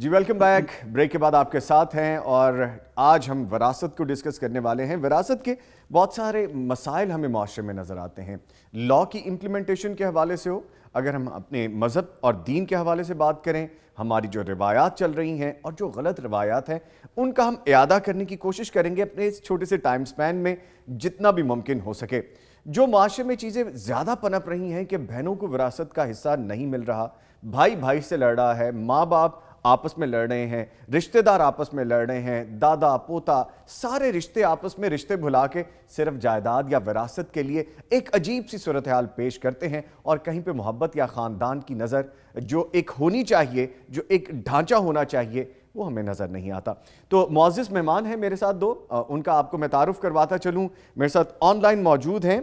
جی welcome back. Break کے بعد آپ کے ساتھ ہیں اور آج ہم وراثت کو ڈسکس کرنے والے ہیں. وراثت کے بہت سارے مسائل ہمیں معاشرے میں نظر آتے ہیں. لاء کی امپلیمنٹیشن کے حوالے سے ہو، اگر ہم اپنے مذہب اور دین کے حوالے سے بات کریں، ہماری جو روایات چل رہی ہیں اور جو غلط روایات ہیں ان کا ہم اعادہ کرنے کی کوشش کریں گے اپنے اس چھوٹے سے ٹائم سپین میں جتنا بھی ممکن ہو سکے. جو معاشرے میں چیزیں زیادہ پنپ رہی ہیں کہ بہنوں کو وراثت کا حصہ نہیں مل رہا، بھائی بھائی سے لڑ رہا ہے، ماں باپ آپس میں لڑ رہے ہیں، رشتہ دار آپس میں لڑ رہے ہیں، دادا پوتا سارے رشتے آپس میں رشتے بھلا کے صرف جائیداد یا وراثت کے لیے ایک عجیب سی صورتحال پیش کرتے ہیں، اور کہیں پہ محبت یا خاندان کی نظر جو ایک ہونی چاہیے، جو ایک ڈھانچہ ہونا چاہیے، وہ ہمیں نظر نہیں آتا. تو معزز مہمان ہیں میرے ساتھ دو، ان کا آپ کو میں تعارف کرواتا چلوں. میرے ساتھ آن لائن موجود ہیں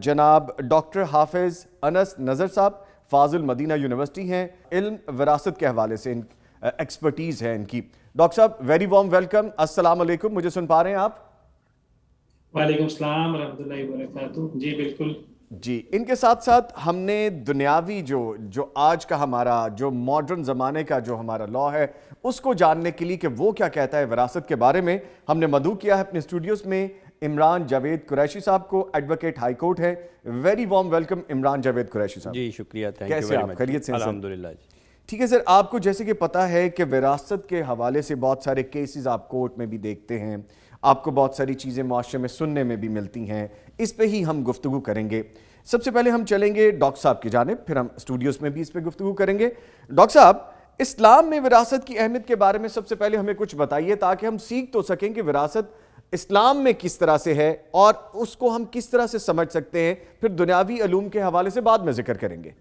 جناب ڈاکٹر حافظ انس نذر صاحب، فاضل مدینہ یونیورسٹی ہیں، علم وراثت کے حوالے سے ایکسپرٹیز ہے ان کی. ڈاکٹر صاحب ویری وارم ویلکم. السلام علیکم. مجھے سن پا رہے ہیں آپ؟ وعلیکم السلام ورحمۃ اللہ وبرکاتہ. جی بالکل. جی ان کے ساتھ ساتھ ہم نے دنیاوی جو آج کا ہمارا جو ماڈرن زمانے کا جو ہمارا لاء ہے اس کو جاننے کے لیے کہ وہ کیا کہتا ہے وراثت کے بارے میں، ہم نے مدعو کیا ہے اپنے اسٹوڈیوز میں عمران جاوید قریشی صاحب کو، ایڈوکیٹ ہائی کورٹ ہے. Very warm welcome Imran Javed Qureshi صاحب. جی شکریہ، تھینک یو کیسے ویری آپ؟ مچ. خیریت سے ہیں سر؟ الحمدللہ جی. ٹھیک ہے سر. آپ کو جیسے کہ پتہ ہے کہ وراثت کے حوالے سے بہت سارے کیسز آپ کورٹ میں بھی دیکھتے ہیں، آپ کو بہت ساری چیزیں معاشرے میں سننے میں بھی ملتی ہیں، اس پہ ہی ہم گفتگو کریں گے. سب سے پہلے ہم چلیں گے ڈاکٹر صاحب کی جانب، پھر ہم اسٹوڈیوز میں بھی اس پہ گفتگو کریں گے. ڈاکٹر صاحب اسلام میں وراثت کی اہمیت کے بارے میں سب سے پہلے ہمیں کچھ بتائیے تاکہ ہم سیکھ تو سکیں کہ وراثت اسلام میں کس طرح سے ہے اور اس کو ہم کس طرح سے سمجھ سکتے ہیں. پھر دنیاوی علوم کے حوالے سے بعد میں ذکر کریں گے.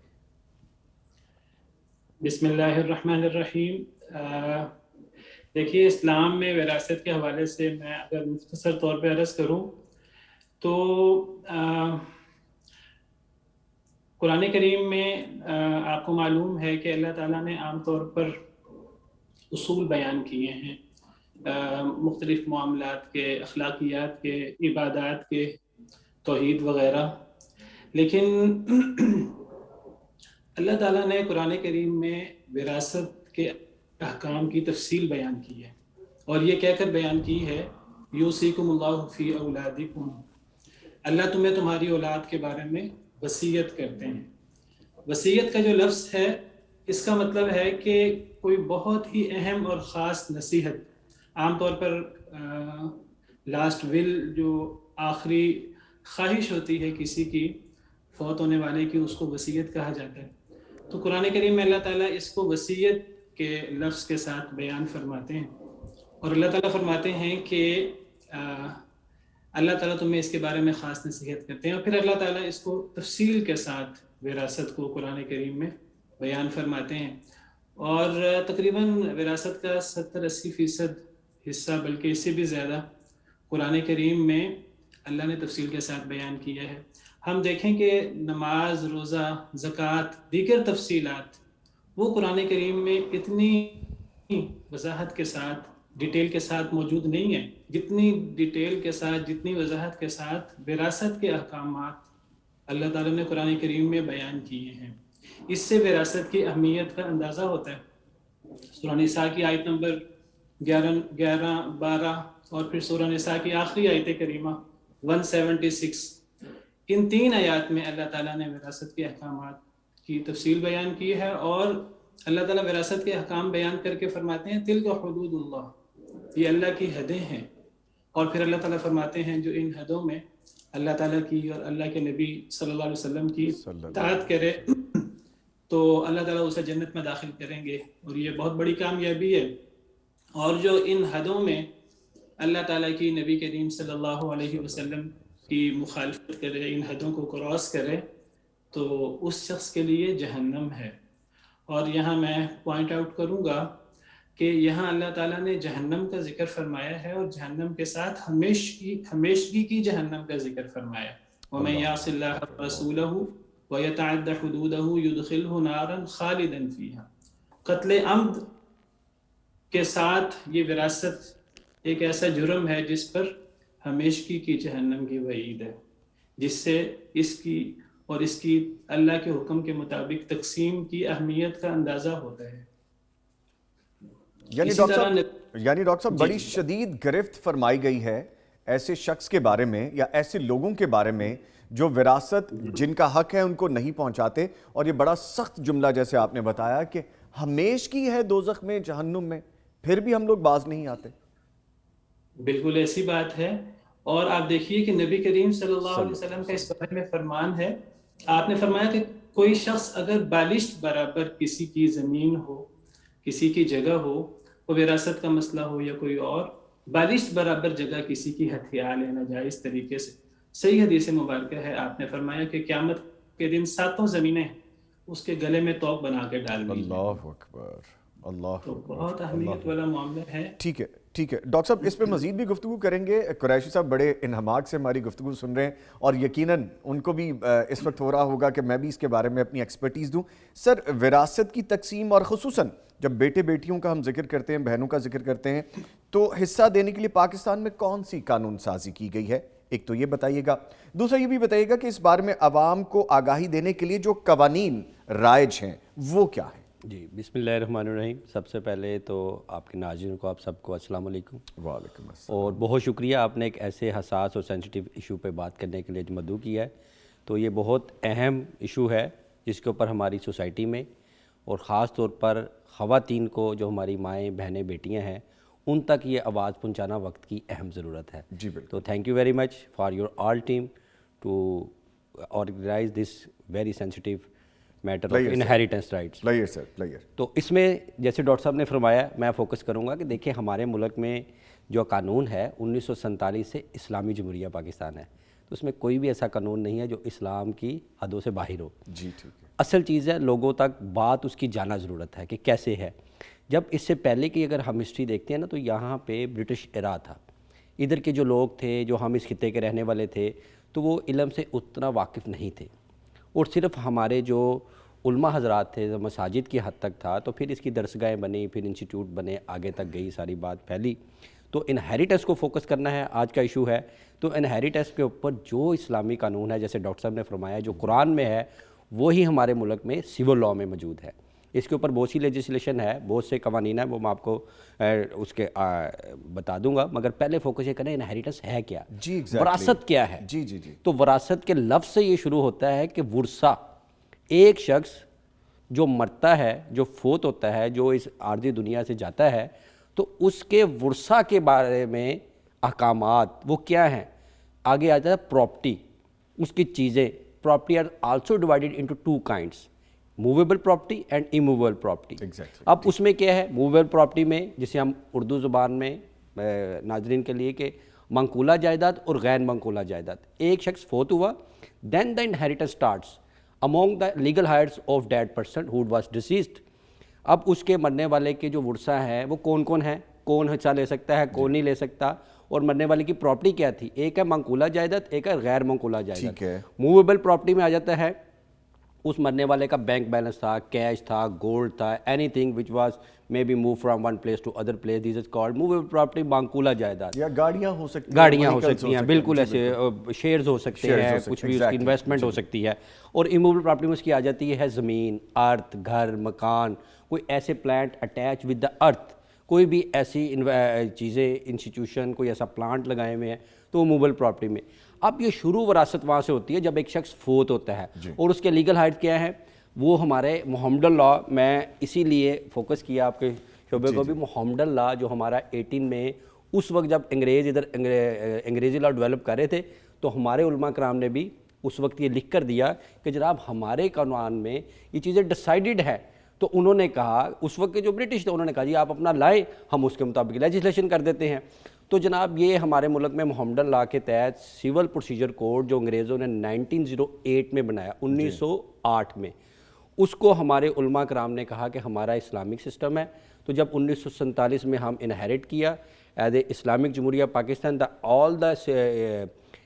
بسم اللہ الرحمن الرحیم. دیکھیے اسلام میں وراثت کے حوالے سے میں اگر مختصر طور پہ عرض کروں تو قرآن کریم میں آپ کو معلوم ہے کہ اللہ تعالیٰ نے عام طور پر اصول بیان کیے ہیں مختلف معاملات کے، اخلاقیات کے، عبادات کے، توحید وغیرہ. لیکن اللہ تعالیٰ نے قرآن کریم میں وراثت کے احکام کی تفصیل بیان کی ہے، اور یہ کہہ کر بیان کی ہے یوصیکم اللہ فی اولادکم، اللہ تمہیں تمہاری اولاد کے بارے میں وصیت کرتے ہیں. وصیت کا جو لفظ ہے اس کا مطلب ہے کہ کوئی بہت ہی اہم اور خاص نصیحت. عام طور پر لاسٹ ول جو آخری خواہش ہوتی ہے کسی کی فوت ہونے والے کی، اس کو وصیت کہا جاتا ہے. تو قرآن کریم میں اللہ تعالیٰ اس کو وصیت کے لفظ کے ساتھ بیان فرماتے ہیں، اور اللہ تعالیٰ فرماتے ہیں کہ اللہ تعالیٰ تمہیں اس کے بارے میں خاص نصیحت کرتے ہیں. اور پھر اللہ تعالیٰ اس کو تفصیل کے ساتھ وراثت کو قرآن کریم میں بیان فرماتے ہیں. اور تقریباً وراثت کا 70-80% حصہ، بلکہ اس سے بھی زیادہ، قرآن کریم میں اللہ نے تفصیل کے ساتھ بیان کیا ہے. ہم دیکھیں کہ نماز، روزہ، زکوٰۃ، دیگر تفصیلات وہ قرآن کریم میں اتنی وضاحت کے ساتھ، ڈیٹیل کے ساتھ موجود نہیں ہیں جتنی ڈیٹیل کے ساتھ، جتنی وضاحت کے ساتھ وراثت کے احکامات اللہ تعالیٰ نے قرآن کریم میں بیان کیے ہیں. اس سے وراثت کی اہمیت کا اندازہ ہوتا ہے. سورہ نساء کی آیت نمبر 11، 12 اور پھر سورہ نساء کی آخری آیت کریمہ 176، ان 3 آیات میں اللہ تعالیٰ نے وراثت کے احکامات کی تفصیل بیان کی ہے. اور اللہ تعالیٰ وراثت کے احکام بیان کر کے فرماتے ہیں تلک حدود اللہ، یہ اللہ کی حدیں ہیں. اور پھر اللہ تعالیٰ فرماتے ہیں جو ان حدوں میں اللہ تعالیٰ کی اور اللہ کے نبی صلی اللہ علیہ وسلم کی اطاعت کرے تو اللہ تعالیٰ اسے جنت میں داخل کریں گے، اور یہ بہت بڑی کامیابی ہے. اور جو ان حدوں میں اللہ تعالیٰ کی، نبی کریم صلی اللہ علیہ وسلم کی مخالفت کرے، ان حدوں کو کراس کرے، تو اس شخص کے لیے جہنم ہے. اور یہاں میں پوائنٹ آؤٹ کروں گا کہ یہاں اللہ تعالیٰ نے جہنم کا ذکر فرمایا ہے، اور جہنم کے ساتھ ہمیشگی کی جہنم کا ذکر فرمایا. وَمَن يَعْصِ اللَّهَ وَرَسُولَهُ وَيَتَعَدَّ حُدُودَهُ يُدْخِلْهُ نَارًا خَالِدًا فِيهَا. قتل عمد کے ساتھ یہ وراثت ایک ایسا جرم ہے جس پر ہمیشگی کی جہنم کی وعید ہے، جس سے اس کی اور اس کی اللہ کے حکم کے مطابق تقسیم کی اہمیت کا اندازہ ہوتا ہے. یعنی ڈاکٹر صاحب بڑی شدید گرفت فرمائی گئی ہے ایسے شخص کے بارے میں یا ایسے لوگوں کے بارے میں جو وراثت جن کا حق ہے ان کو نہیں پہنچاتے، اور یہ بڑا سخت جملہ جیسے آپ نے بتایا کہ ہمیش کی ہے دوزخ میں جہنم میں، پھر بھی ہم لوگ باز نہیں آتے۔ بالکل ایسی بات ہے، اور آپ دیکھیے کہ نبی کریم صلی اللہ علیہ وسلم کا اس بارے میں فرمان ہے، آپ نے فرمایا کہ کوئی شخص اگر بالشت برابر کسی کی زمین ہو، کسی کی جگہ ہو، وہ وراثت کا مسئلہ ہو یا کوئی اور، بالشت برابر جگہ کسی کی ہتھیار لینا جائز طریقے سے، صحیح حدیث مبارکہ ہے، آپ نے فرمایا کہ قیامت کے دن 7 زمینیں اس کے گلے میں توق بنا کے ڈال دی جائیں۔ اللہ اکبر، اللہ تو اکبر، بہت اہمیت والا معاملہ ہے۔ ٹھیک ہے ٹھیک ہے ڈاکٹر صاحب، اس پہ مزید بھی گفتگو کریں گے۔ قریشی صاحب بڑے انہماک سے ہماری گفتگو سن رہے ہیں، اور یقیناً ان کو بھی اس وقت ہو رہا ہوگا کہ میں بھی اس کے بارے میں اپنی ایکسپرٹیز دوں۔ سر، وراثت کی تقسیم اور خصوصاً جب بیٹے بیٹیوں کا ہم ذکر کرتے ہیں، بہنوں کا ذکر کرتے ہیں، تو حصہ دینے کے لیے پاکستان میں کون سی قانون سازی کی گئی ہے؟ ایک تو یہ بتائیے گا، دوسرا یہ بھی بتائیے گا کہ اس بارے میں عوام کو آگاہی دینے کے لیے جو قوانین رائج ہیں وہ کیا ہیں؟ جی، بسم اللہ الرحمن الرحیم۔ سب سے پہلے تو آپ کے ناظرین کو، آپ سب کو السلام علیکم۔ وعلیکم السلام۔ اور بہت شکریہ، آپ نے ایک ایسے حساس اور سینسیٹیو ایشو پہ بات کرنے کے لیے مدعو کیا ہے۔ تو یہ بہت اہم ایشو ہے جس کے اوپر ہماری سوسائٹی میں اور خاص طور پر خواتین کو، جو ہماری مائیں بہنیں بیٹیاں ہیں، ان تک یہ آواز پہنچانا وقت کی اہم ضرورت ہے۔ جی بالکل۔ تو thank you very much for your all team to organize this very sensitive matter of inheritance rights. تو اس میں جیسے ڈاکٹر صاحب نے فرمایا، میں فوکس کروں گا کہ دیکھیں ہمارے ملک میں جو قانون ہے 1947 سے اسلامی جمہوریہ پاکستان ہے، تو اس میں کوئی بھی ایسا قانون نہیں ہے جو اسلام کی حدوں سے باہر ہو۔ جی ٹھیک ہے۔ اصل چیز ہے لوگوں تک بات اس کی جانا ضرورت ہے کہ کیسے ہے۔ جب اس سے پہلے کی اگر ہم ہسٹری دیکھتے ہیں نا، تو یہاں پہ برٹش ایرا تھا، ادھر کے جو لوگ تھے، جو ہم اس خطے کے رہنے والے تھے، تو وہ علم سے اتنا واقف نہیں تھے، اور صرف ہمارے جو علماء حضرات تھے، مساجد کی حد تک تھا، تو پھر اس کی درسگاہیں بنی، پھر انسٹیٹیوٹ بنے، آگے تک گئی، ساری بات پھیلی۔ تو انہیریٹنس کو فوکس کرنا ہے، آج کا ایشو ہے۔ تو انہیریٹنس کے اوپر جو اسلامی قانون ہے، جیسے ڈاکٹر صاحب نے فرمایا، جو قرآن میں ہے وہی ہمارے ملک میں سول لاء میں موجود ہے۔ اس کے اوپر بہت سی لیجسلیشن ہے، بہت سے قوانین ہیں، وہ میں آپ کو اس کے بتا دوں گا، مگر پہلے فوکس یہ کریں انہیریٹنس ہے کیا، وراثت کیا ہے۔ جی جی جی۔ تو وراثت کے لفظ سے یہ شروع ہوتا ہے کہ ورثہ، ایک شخص جو مرتا ہے، جو فوت ہوتا ہے، جو اس عارضی دنیا سے جاتا ہے، تو اس کے ورثہ کے بارے میں احکامات وہ کیا ہیں؟ آگے آتا ہے پراپرٹی، اس کی چیزیں۔ Property are also divided into 2 kinds، movable property and immovable property. اب اس میں کیا ہے؟ موویبل پراپرٹی میں، جسے ہم اردو زبان میں ناظرین کے لیے کہ منقولہ جائیداد اور غیر منقولہ جائیداد۔ ایک شخص فوت ہوا، then the inheritance starts among the legal heirs of that person who was deceased۔ اب اس کے مرنے والے کے جو ورثہ ہیں وہ کون کون ہیں، کون حصہ لے سکتا ہے، کون نہیں لے سکتا، اور مرنے والے کی پراپرٹی کیا تھی؟ ایک ہے منقولہ جائیداد، ایک ہے غیر منقولہ جائیداد۔ موویبل پراپرٹی میں آ جاتا ہے اس مرنے والے کا بینک بیلنس تھا، کیش تھا، گولڈ تھا، anything which was may be move from one place to other place, this is called movable property, منقولہ جائیداد۔ یا گاڑیاں ہو سکتی ہیں، گاڑیاں ہو سکتی ہیں، بالکل ایسے شیئرز ہو سکتے ہیں، کچھ بھی اس کی انویسٹمنٹ ہو سکتی ہے۔ اور اموویبل پراپرٹی میں اس کی آ جاتی ہے زمین، ارتھ، گھر، مکان، کوئی ایسے پلانٹ اٹیچ ود دا ارتھ، کوئی بھی ایسی چیزیں، انسٹیٹیوشن، کوئی ایسا پلانٹ لگائے ہوئے ہیں، تو وہ موویبل پراپرٹی میں۔ اب یہ شروع وراثت وہاں سے ہوتی ہے جب ایک شخص فوت ہوتا ہے، اور اس کے لیگل ہائٹ کیا ہے؟ وہ ہمارے محمدن لاء، میں اسی لیے فوکس کیا آپ کے شعبے کو بھی، محمدن لاء جو ہمارا 18 میں اس وقت جب انگریز ادھر انگریزی لاء ڈیولپ کر رہے تھے، تو ہمارے علماء کرام نے بھی اس وقت یہ لکھ کر دیا کہ جناب ہمارے قانون میں یہ چیزیں ڈیسائیڈڈ ہے۔ تو انہوں نے کہا، اس وقت کے جو برٹش تھے انہوں نے کہا جی آپ اپنا لائیں، ہم اس کے مطابق لیجسلیشن کر دیتے ہیں۔ تو جناب یہ ہمارے ملک میں محمدن لاء کے تحت سول پروسیجر کوڈ جو انگریزوں نے 1908 میں بنایا، 1908 میں، اس کو ہمارے علماء کرام نے کہا کہ ہمارا اسلامک سسٹم ہے۔ تو جب 1947 میں ہم انہیریٹ کیا ایز اے اسلامک جمہوریہ Pakistan, all the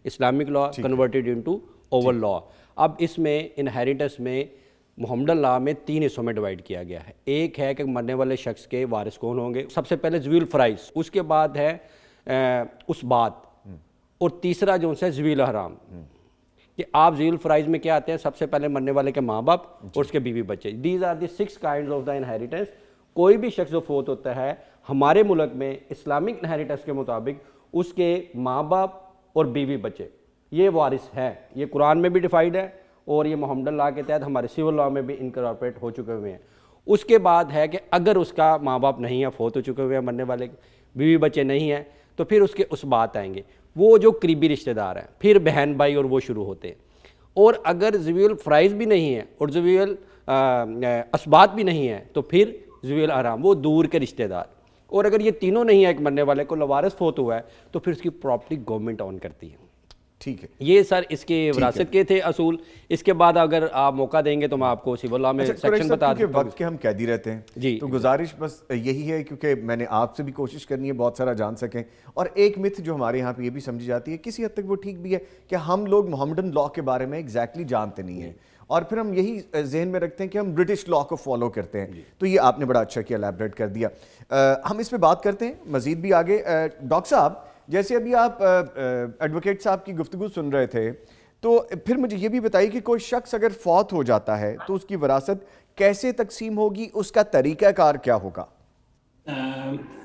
Islamic law converted into over law. اب اس میں انہیریٹنس میں محمدن لاء میں 3 حصوں میں ڈیوائیڈ کیا گیا ہے۔ ایک ہے کہ مرنے والے شخص کے وارث کون ہوں گے، سب سے پہلے ذوی الفرائض، اس کے بعد ہے اس بات، اور تیسرا جو ہے ذوی الاحرام، کہ آپ ذوی الفرائض میں کیا آتے ہیں؟ سب سے پہلے مرنے والے کے ماں باپ اور اس کے بیوی بچے۔ These are the 6 kinds of the inheritance کوئی بھی شخص جو فوت ہوتا ہے ہمارے ملک میں اسلامک انہیریٹنس کے مطابق اس کے ماں باپ اور بیوی بچے یہ وارث ہیں. یہ قرآن میں بھی ڈیفائنڈ ہے اور یہ محمد لاء کے تحت ہمارے سول لاء میں بھی انکارپوریٹ ہو چکے ہوئے ہیں. اس کے بعد ہے کہ اگر اس کا ماں باپ نہیں ہے، فوت ہو چکے ہوئے ہیں مرنے والے، بیوی بچے نہیں ہیں، تو پھر اس کے اس بات آئیں گے وہ جو قریبی رشتہ دار ہیں، پھر بہن بھائی اور وہ شروع ہوتے ہیں. اور اگر ذوی الفرائض بھی نہیں ہے اور ذوی الاسبات بھی نہیں ہے تو پھر ذوی الارحام وہ دور کے رشتہ دار. اور اگر یہ تینوں نہیں ہے ایک مرنے والے کو لوارث فوت ہوا ہے تو پھر اس کی پراپرٹی گورنمنٹ اون کرتی ہے. ٹھیک ہے، یہ سر اس کے وراثت کے تھے اصول. اس کے بعد اگر آپ موقع دیں گے تو میں آپ کو سول لاء میں سیکشن بتا دوں. وقت کے ہم قیدی رہتے ہیں جی، تو گزارش بس یہی ہے، کیونکہ میں نے آپ سے بھی کوشش کرنی ہے بہت سارا جان سکیں. اور ایک متھ جو ہمارے یہاں پہ یہ بھی سمجھی جاتی ہے، کسی حد تک وہ ٹھیک بھی ہے، کہ ہم لوگ محمدن لاء کے بارے میں ایگزیکٹلی جانتے نہیں ہیں اور پھر ہم یہی ذہن میں رکھتے ہیں کہ ہم برٹش لاء کو فالو کرتے ہیں. تو یہ آپ نے بڑا اچھا کیا، الیبریٹ کر دیا. ہم اس پہ بات کرتے ہیں مزید بھی آگے. ڈاکٹر صاحب جیسے ابھی آپ ایڈوکیٹ صاحب کی گفتگو سن رہے تھے، تو پھر مجھے یہ بھی بتائیے کہ کوئی شخص اگر فوت ہو جاتا ہے تو اس کی وراثت کیسے تقسیم ہوگی، اس کا طریقہ کار کیا ہوگا؟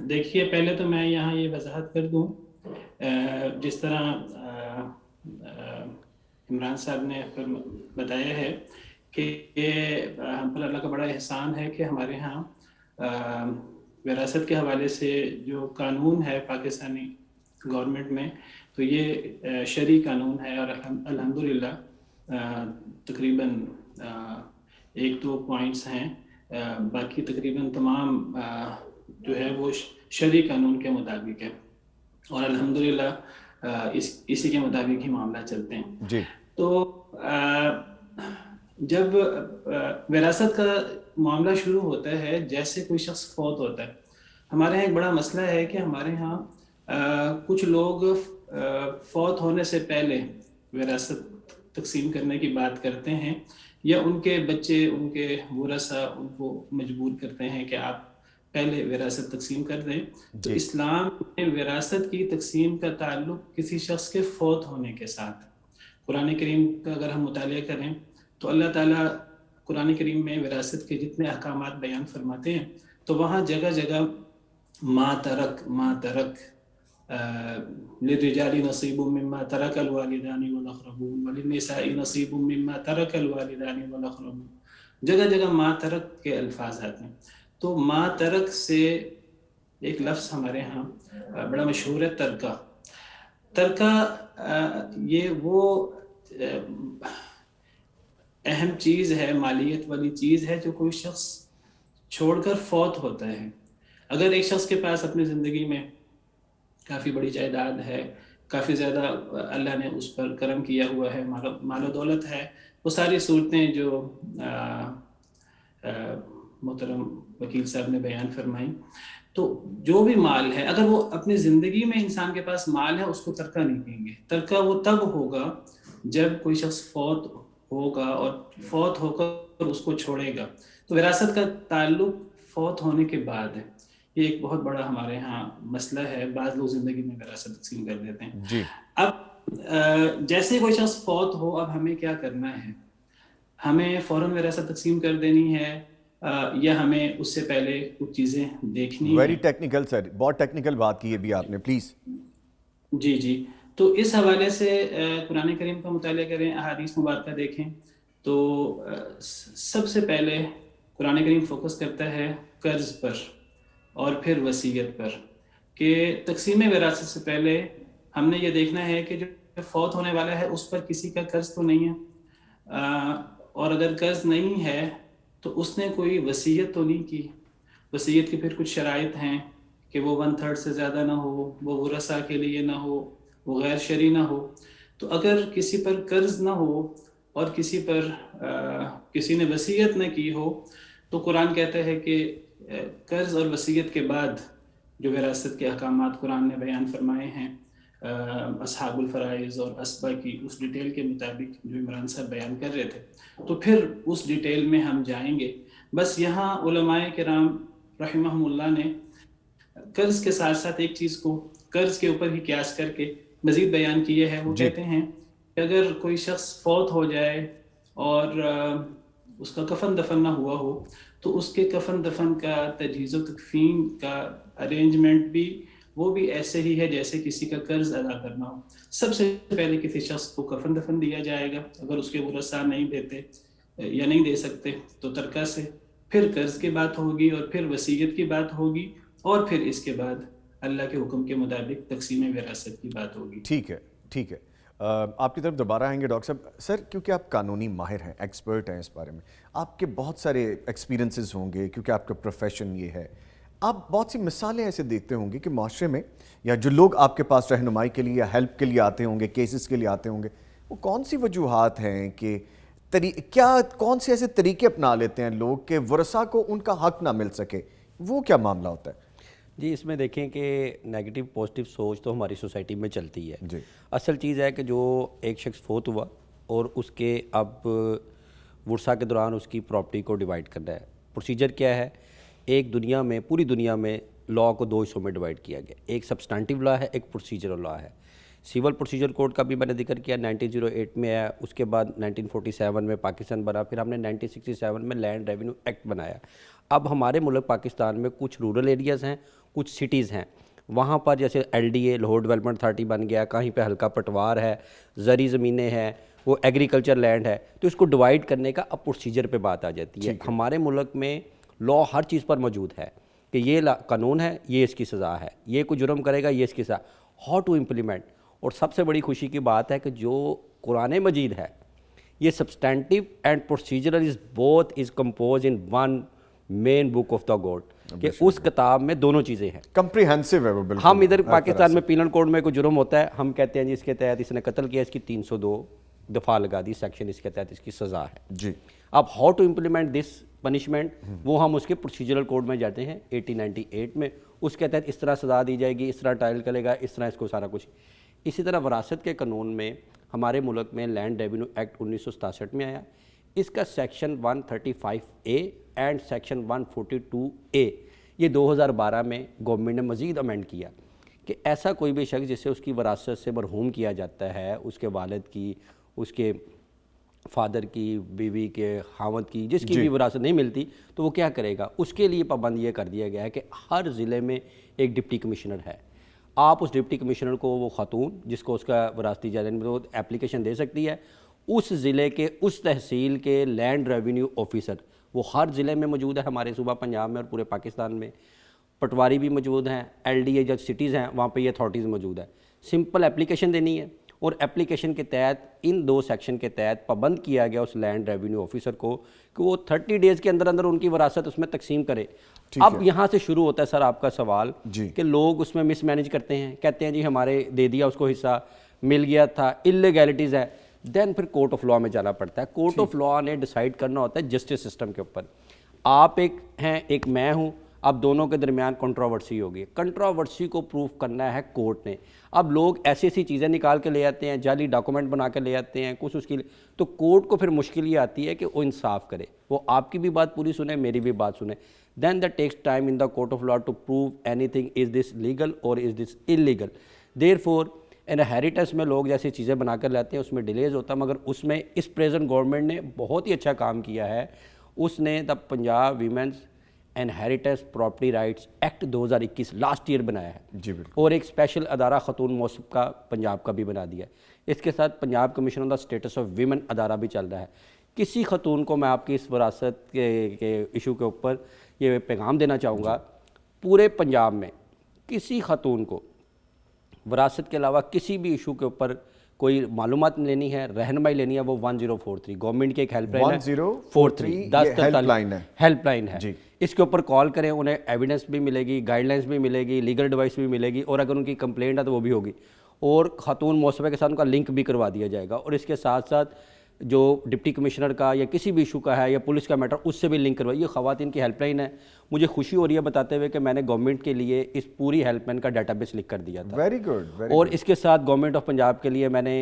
دیکھیے پہلے تو میں یہاں یہ وضاحت کر دوں، جس طرح عمران صاحب نے بتایا ہے کہ ہم پر اللہ کا بڑا احسان ہے کہ ہمارے ہاں وراثت کے حوالے سے جو قانون ہے پاکستانی گورنمنٹ میں، تو یہ شرعی قانون ہے. اور الحمدللہ تقریباً ایک دو پوائنٹس ہیں، باقی تقریباً تمام جو ہے وہ شرعی قانون کے مطابق ہے اور الحمدللہ اسی کے مطابق ہی معاملہ چلتے ہیں. جی. تو جب وراثت کا معاملہ شروع ہوتا ہے، جیسے کوئی شخص فوت ہوتا ہے، ہمارے یہاں ایک بڑا مسئلہ ہے کہ ہمارے یہاں کچھ لوگ فوت ہونے سے پہلے وراثت تقسیم کرنے کی بات کرتے ہیں، یا ان کے بچے، ان کے ورثاء ان کو مجبور کرتے ہیں کہ آپ پہلے وراثت تقسیم کر دیں. تو اسلام میں وراثت کی تقسیم کا تعلق کسی شخص کے فوت ہونے کے ساتھ. قرآن کریم کا اگر ہم مطالعہ کریں تو اللہ تعالیٰ قرآن کریم میں وراثت کے جتنے احکامات بیان فرماتے ہیں تو وہاں جگہ جگہ ما ترک للرجال نصیب مما ترک الوالدان والاقربون وللنساء نصیب مما ترک الوالدان والاقربون، جگہ جگہ ما ترک کے الفاظ آتے ہیں. تو ما ترک سے ایک لفظ ہمارے ہاں بڑا مشہور ہے، ترکہ. یہ وہ اہم چیز ہے، مالیت والی چیز ہے جو کوئی شخص چھوڑ کر فوت ہوتا ہے. اگر ایک شخص کے پاس اپنی زندگی میں کافی بڑی جائیداد ہے، کافی زیادہ اللہ نے اس پر کرم کیا ہوا ہے، مال و دولت ہے، وہ ساری صورتیں جو محترم وکیل صاحب نے بیان فرمائی، تو جو بھی مال ہے اگر وہ اپنی زندگی میں انسان کے پاس مال ہے اس کو ترکہ نہیں کہیں گے. ترکہ وہ تب ہوگا جب کوئی شخص فوت ہوگا اور فوت ہو کر اس کو چھوڑے گا. تو وراثت کا تعلق فوت ہونے کے بعد ہے. یہ ایک بہت بڑا ہمارے ہاں مسئلہ ہے، بعض لوگ زندگی میں وراثت تقسیم کر دیتے ہیں. جی. اب جیسے کوئی شخص فوت ہو، اب ہمیں کیا کرنا ہے؟ ہمیں فوراً وراثت تقسیم کر دینی ہے یا ہمیں اس سے پہلے کچھ چیزیں دیکھنی؟ ویری ٹیکنیکل سر، بہت ٹیکنیکل بات کی ہے بھی آپ نے، پلیز. جی. تو اس حوالے سے قرآن کریم کا مطالعہ کریں، احادیث مبارکہ دیکھیں. تو سب سے پہلے قرآن کریم فوکس کرتا ہے قرض پر اور پھر وصیت پر، کہ تقسیم وراثت سے پہلے ہم نے یہ دیکھنا ہے کہ جو فوت ہونے والا ہے اس پر کسی کا قرض تو نہیں ہے، اور اگر قرض نہیں ہے تو اس نے کوئی وصیت تو نہیں کی. وصیت کی پھر کچھ شرائط ہیں کہ وہ 1/3 سے زیادہ نہ ہو، وہ ورثاء کے لیے نہ ہو، وہ غیر شرعی نہ ہو. تو اگر کسی پر قرض نہ ہو اور کسی نے وصیت نہ کی ہو تو قرآن کہتا ہے کہ قرض اور وصیت کے بعد جو وراثت کے احکامات قرآن نے بیان فرمائے ہیں اصحاب الفرائض اور اسبہ کی اس ڈیٹیل کے مطابق جو عمران صاحب بیان کر رہے تھے، تو پھر اس ڈیٹیل میں ہم جائیں گے. بس یہاں علماء کرام رحمہم اللہ نے قرض کے ساتھ ساتھ ایک چیز کو قرض کے اوپر ہی قیاس کر کے مزید بیان کیے ہیں. وہ کہتے ہیں کہ اگر کوئی شخص فوت ہو جائے اور اس کا کفن دفن نہ ہوا ہو تو اس کے کفن دفن کا تجہیز و تکفین کا ارینجمنٹ بھی وہ بھی ایسے ہی ہے جیسے کسی کا قرض ادا کرنا ہو. سب سے پہلے کسی شخص کو کفن دفن دیا جائے گا، اگر اس کے ورثاء نہیں دیتے یا نہیں دے سکتے تو ترکہ سے، پھر قرض کی بات ہوگی اور پھر وصیت کی بات ہوگی اور پھر اس کے بعد اللہ کے حکم کے مطابق تقسیم وراثت کی بات ہوگی. ٹھیک ہے، ٹھیک ہے. آپ کی طرف دوبارہ آئیں گے ڈاکٹر صاحب. سر کیونکہ آپ قانونی ماہر ہیں، ایکسپرٹ ہیں اس بارے میں، آپ کے بہت سارے ایکسپیرینسز ہوں گے کیونکہ آپ کا پروفیشن یہ ہے. آپ بہت سی مثالیں ایسے دیکھتے ہوں گے کہ معاشرے میں یا جو لوگ آپ کے پاس رہنمائی کے لیے یا ہیلپ کے لیے آتے ہوں گے، کیسز کے لیے آتے ہوں گے، وہ کون سی وجوہات ہیں کہ کیا کون سے ایسے طریقے اپنا لیتے ہیں لوگ کہ ورثاء کو ان کا حق نہ مل سکے؟ وہ کیا معاملہ ہوتا ہے؟ جی اس میں دیکھیں کہ نیگیٹو پازیٹیو سوچ تو ہماری سوسائٹی میں چلتی ہے. جی اصل چیز ہے کہ جو ایک شخص فوت ہوا اور اس کے اب ورثاء کے دوران اس کی پراپرٹی کو ڈیوائڈ کرنا ہے. پروسیجر کیا ہے؟ ایک دنیا میں، پوری دنیا میں لاء کو 2 حصوں میں ڈیوائڈ کیا گیا. ایک سبسٹانٹیو لاء ہے، ایک پروسیجرل لاء ہے. سول پروسیجر کوڈ کا بھی میں نے ذکر کیا 1908 میں آیا، اس کے بعد 1947 میں پاکستان بنا، پھر ہم نے 1967 میں لینڈ ریونیو ایکٹ بنایا. اب ہمارے ملک پاکستان میں کچھ رورل ایریاز ہیں، کچھ سٹیز ہیں، وہاں پر جیسے L D A Lahore development authority بن گیا، کہیں پہ ہلکا پٹوار ہے، زرعی زمینیں ہیں، وہ ایگریکلچر لینڈ ہے، تو اس کو ڈیوائڈ کرنے کا اب پروسیجر پہ بات آ جاتی ہے. ہمارے ملک میں لاء ہر چیز پر موجود ہے کہ یہ قانون ہے، یہ اس کی سزا ہے، یہ کوئی جرم کرے گا یہ اس کی سزا. How to implement. اور سب سے بڑی خوشی کی بات ہے کہ جو قرآن مجید ہے یہ substantive and procedural is both is compose in one main book of the God, کہ اس کتاب میں دونوں چیزیں ہیں، کمپریہنسو ہے وہ بالکل. ہم ادھر پاکستان میں پینل کوڈ میں کوئی جرم ہوتا ہے، ہم کہتے ہیں جی اس کے تحت اس نے قتل کیا، اس کی 302 دفعہ لگا دی سیکشن، اس کے تحت اس کی سزا ہے. جی اب how to implement this punishment, وہ ہم اس کے پروسیجرل کوڈ میں جاتے ہیں 1898 میں، اس کے تحت اس طرح سزا دی جائے گی، اس طرح ٹائل کرے گا، اس طرح اس کو سارا کچھ. اسی طرح وراثت کے قانون میں ہمارے ملک میں لینڈ ریونیو ایکٹ 1967 میں آیا، اس کا section 135A and section 142A یہ 2012 میں گورنمنٹ نے مزید امینڈ کیا کہ ایسا کوئی بھی شخص جسے اس کی وراثت سے مرحوم کیا جاتا ہے، اس کے والد کی، اس کے فادر کی، بیوی کے، خاوند کی، جس کی بھی وراثت نہیں ملتی تو وہ کیا کرے گا. اس کے لیے پابند یہ کر دیا گیا ہے کہ ہر ضلع میں ایک ڈپٹی کمشنر ہے. آپ اس ڈپٹی کمشنر کو، وہ خاتون جس کو اس کا وراثتی جائیداد میں وہ ایپلیکیشن دے سکتی ہے، اس ضلع کے، اس تحصیل کے لینڈ ریونیو آفیسر وہ ہر ضلع میں موجود ہے ہمارے صوبہ پنجاب میں اور پورے پاکستان میں. پٹواری بھی موجود ہیں، ایل ڈی اے جو سٹیز ہیں وہاں پہ یہ اتھارٹیز موجود ہے. سمپل ایپلیکیشن دینی ہے اور ایپلیکیشن کے تحت ان 2 سیکشن کے تحت پابند کیا گیا اس لینڈ ریونیو آفیسر کو کہ وہ 30 ڈیز کے اندر اندر ان کی وراثت اس میں تقسیم کرے. اب یہاں سے شروع ہوتا ہے سر آپ کا سوال کہ لوگ اس میں مس مینج کرتے ہیں، کہتے ہیں جی ہمارے دے دیا اس کو حصہ، مل گیا تھا، انلیگیلٹیز ہے. دین پھر کورٹ آف لاء میں جانا پڑتا ہے. کورٹ آف لاء نے ڈیسائیڈ کرنا ہوتا ہے جسٹس سسٹم کے اوپر. آپ ایک ہیں، ایک میں ہوں، اب دونوں کے درمیان کنٹروورسی ہوگی، کنٹروورسی کو پروف کرنا ہے کورٹ نے. اب لوگ ایسی ایسی چیزیں نکال کے لے آتے ہیں، جعلی ڈاکومنٹ بنا کے لے آتے ہیں کچھ، اس کی تو کورٹ کو پھر مشکل یہ آتی ہے کہ وہ انصاف کرے، وہ آپ کی بھی بات پوری سنیں، میری بھی بات سنیں. دین that takes time in the court of law to prove anything is this legal or is this illegal. Therefore inheritance میں لوگ جیسی چیزیں بنا کر لاتے ہیں اس میں ڈیلیز ہوتا ہے، مگر اس میں اس پریزنٹ گورنمنٹ نے بہت ہی اچھا کام کیا ہے. اس نے the Punjab women's inheritance property rights act 2021 last year بنایا ہے جی بالکل، اور ایک اسپیشل ادارہ خاتون موصف کا پنجاب کا بھی بنا دیا ہے. اس کے ساتھ Punjab commission on the status of women ادارہ بھی چل رہا ہے. کسی خاتون کو، میں آپ کی اس وراثت کے ایشو کے اوپر یہ پیغام دینا چاہوں گا، پورے پنجاب میں کسی خاتون کو وراثت کے علاوہ کسی بھی ایشو کے اوپر کوئی معلومات لینی ہے، رہنمائی لینی ہے، وہ 1043 گورنمنٹ کی ایک ہیلپ لائن ہے، 1043 ہیلپ لائن ہے. اس کے اوپر کال کریں، انہیں ایویڈنس بھی ملے گی، گائیڈ لائنس بھی ملے گی، لیگل ایڈوائس بھی ملے گی، اور اگر ان کی کمپلینٹ ہے تو وہ بھی ہوگی، اور خاتون موصفہ کے ساتھ ان کا لنک بھی کروا دیا جائے گا. اور اس کے ساتھ ساتھ جو ڈپٹی کمشنر کا یا کسی بھی ایشو کا ہے یا پولیس کا میٹر، اس سے بھی لنک کروائی. یہ خواتین کی ہیلپ لائن ہے. مجھے خوشی ہو رہی ہے بتاتے ہوئے کہ میں نے گورنمنٹ کے لیے اس پوری ہیلپ لائن کا ڈیٹا بیس لکھ کر دیا تھا. Very good. اور اس کے ساتھ گورنمنٹ آف پنجاب کے لیے میں نے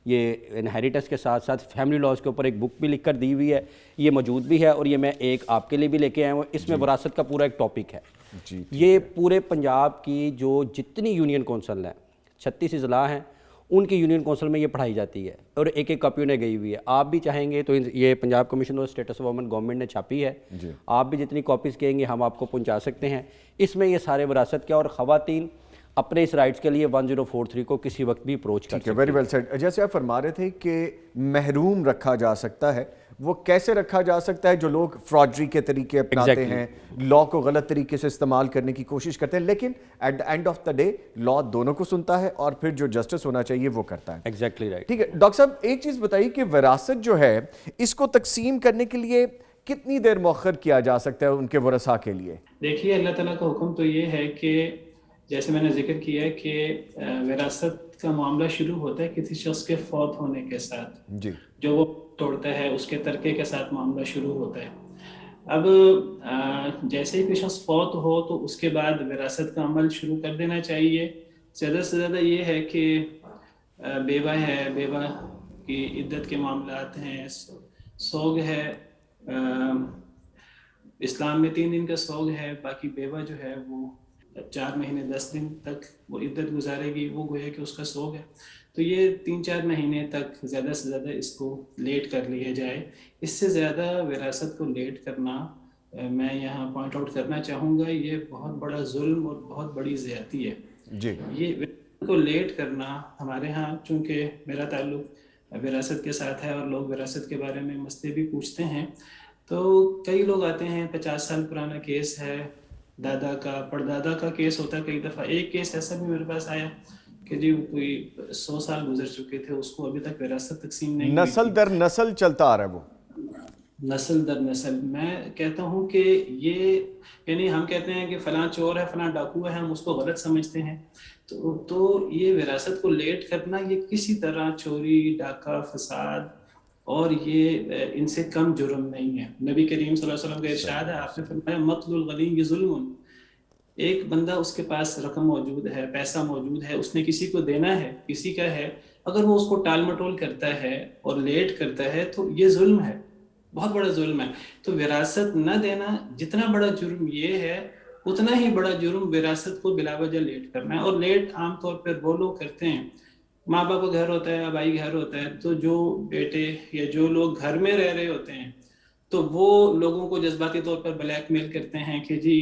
یہ انہیریٹنس کے ساتھ ساتھ فیملی لاز کے اوپر ایک بک بھی لکھ کر دی ہوئی ہے، یہ موجود بھی ہے، اور یہ میں ایک آپ کے لیے بھی لے کے آیا ہوں. اس میں وراثت کا پورا ایک ٹاپک ہے. یہ پورے پنجاب کی جو جتنی یونین کونسل ہیں، 36 اضلاع ہیں، ان کی یونین کونسل میں یہ پڑھائی جاتی ہے اور ایک ایک کاپی انہیں گئی ہوئی ہے. آپ بھی چاہیں گے تو یہ Punjab commission of status of woman government نے چھاپی ہے, آپ بھی جتنی کاپیز کہیں گے ہم آپ کو پہنچا سکتے ہیں. اس میں یہ سارے وراثت کے, اور خواتین اپنے اس رائٹس کے لیے 1043 کو کسی وقت بھی اپروچ کر سکتے ہیں. Very well said. جیسے آپ فرما رہے تھے کہ محروم رکھا جا سکتا ہے, وہ کیسے رکھا جا سکتا ہے؟ جو لوگ فراڈری کے طریقے اپناتے ہیں, لا کو غلط طریقے سے استعمال کرنے کی کوشش کرتے ہیں, لیکن at the end of the day law دونوں کو سنتا ہے اور پھر جو جسٹس ہونا چاہیے وہ کرتا ہے. Exactly right. ٹھیک ہے ڈاکٹر صاحب, ایک چیز بتائیے کہ وراثت جو ہے اس کو تقسیم کرنے کے لیے کتنی دیر مؤخر کیا جا سکتا ہے ان کے ورثاء کے لیے؟ دیکھیے اللہ تعالیٰ کا حکم تو یہ ہے کہ جیسے میں نے ذکر کیا کہ وراثت کا معاملہ شروع ہوتا ہے کسی شخص کے فوت ہونے کے ساتھ, جی, جو وہ توڑتا ہے اس کے ترکے کے ساتھ معاملہ شروع ہوتا ہے. اب جیسے ہی کوئی شخص فوت ہو تو اس کے بعد وراثت کا عمل شروع کر دینا چاہیے. زیادہ سے زیادہ یہ ہے کہ بیوہ ہے, بیوہ کی عدت کے معاملات ہیں, سوگ ہے, اسلام میں 3 دن کا سوگ ہے, باقی بیوہ جو ہے وہ 4 مہینے 10 دن تک وہ عدت گزارے گی, وہ گویا کہ اس کا سوگ ہے. تو یہ 3-4 مہینے تک زیادہ سے زیادہ اس کو لیٹ کر لیا جائے. اس سے زیادہ وراثت کو لیٹ کرنا, میں یہاں پوائنٹ آؤٹ کرنا چاہوں گا, یہ بہت بڑا ظلم اور بہت بڑی زیادتی ہے. جی, یہ وراثت کو لیٹ کرنا ہمارے ہاں, چونکہ میرا تعلق وراثت کے ساتھ ہے اور لوگ وراثت کے بارے میں مسئلے بھی پوچھتے ہیں, تو کئی لوگ آتے ہیں 50 سال پرانا کیس ہے, دادا کا پردادا کا کیس ہوتا ہے. کئی دفعہ ایک کیس ایسا بھی میرے پاس آیا کہ جی کوئی 100 سال گزر چکے تھے, اس کو ابھی تک وراثت تقسیم نہیں, نسل در نسل چلتا آ رہا ہے وہ, نسل در نسل. میں کہتا ہوں کہ یہ یعنی ہم کہتے ہیں کہ فلاں چور ہے, فلاں ڈاکو ہے, ہم اس کو غلط سمجھتے ہیں. تو یہ وراثت کو لیٹ کرنا یہ کسی طرح چوری, ڈاکہ, فساد اور یہ ان سے کم جرم نہیں ہے. نبی کریم صلی اللہ علیہ وسلم کا ارشاد ہے, آپ نے فرمایا مقتل الغنی ظلم. ایک بندہ اس کے پاس رقم موجود ہے, پیسہ موجود ہے, اس نے کسی کو دینا ہے, کسی کا ہے, اگر وہ اس کو ٹال مٹول کرتا ہے اور لیٹ کرتا ہے تو یہ ظلم ہے, بہت بڑا ظلم ہے. تو وراثت نہ دینا جتنا بڑا جرم یہ ہے, اتنا ہی بڑا جرم وراثت کو بلا وجہ لیٹ کرنا ہے. اور لیٹ عام طور پر وہ لوگ کرتے ہیں, ماں باپ کا گھر ہوتا ہے, آبائی گھر ہوتا ہے, تو جو بیٹے یا جو لوگ گھر میں رہ رہے ہوتے ہیں تو وہ لوگوں کو جذباتی طور پر بلیک میل کرتے ہیں کہ جی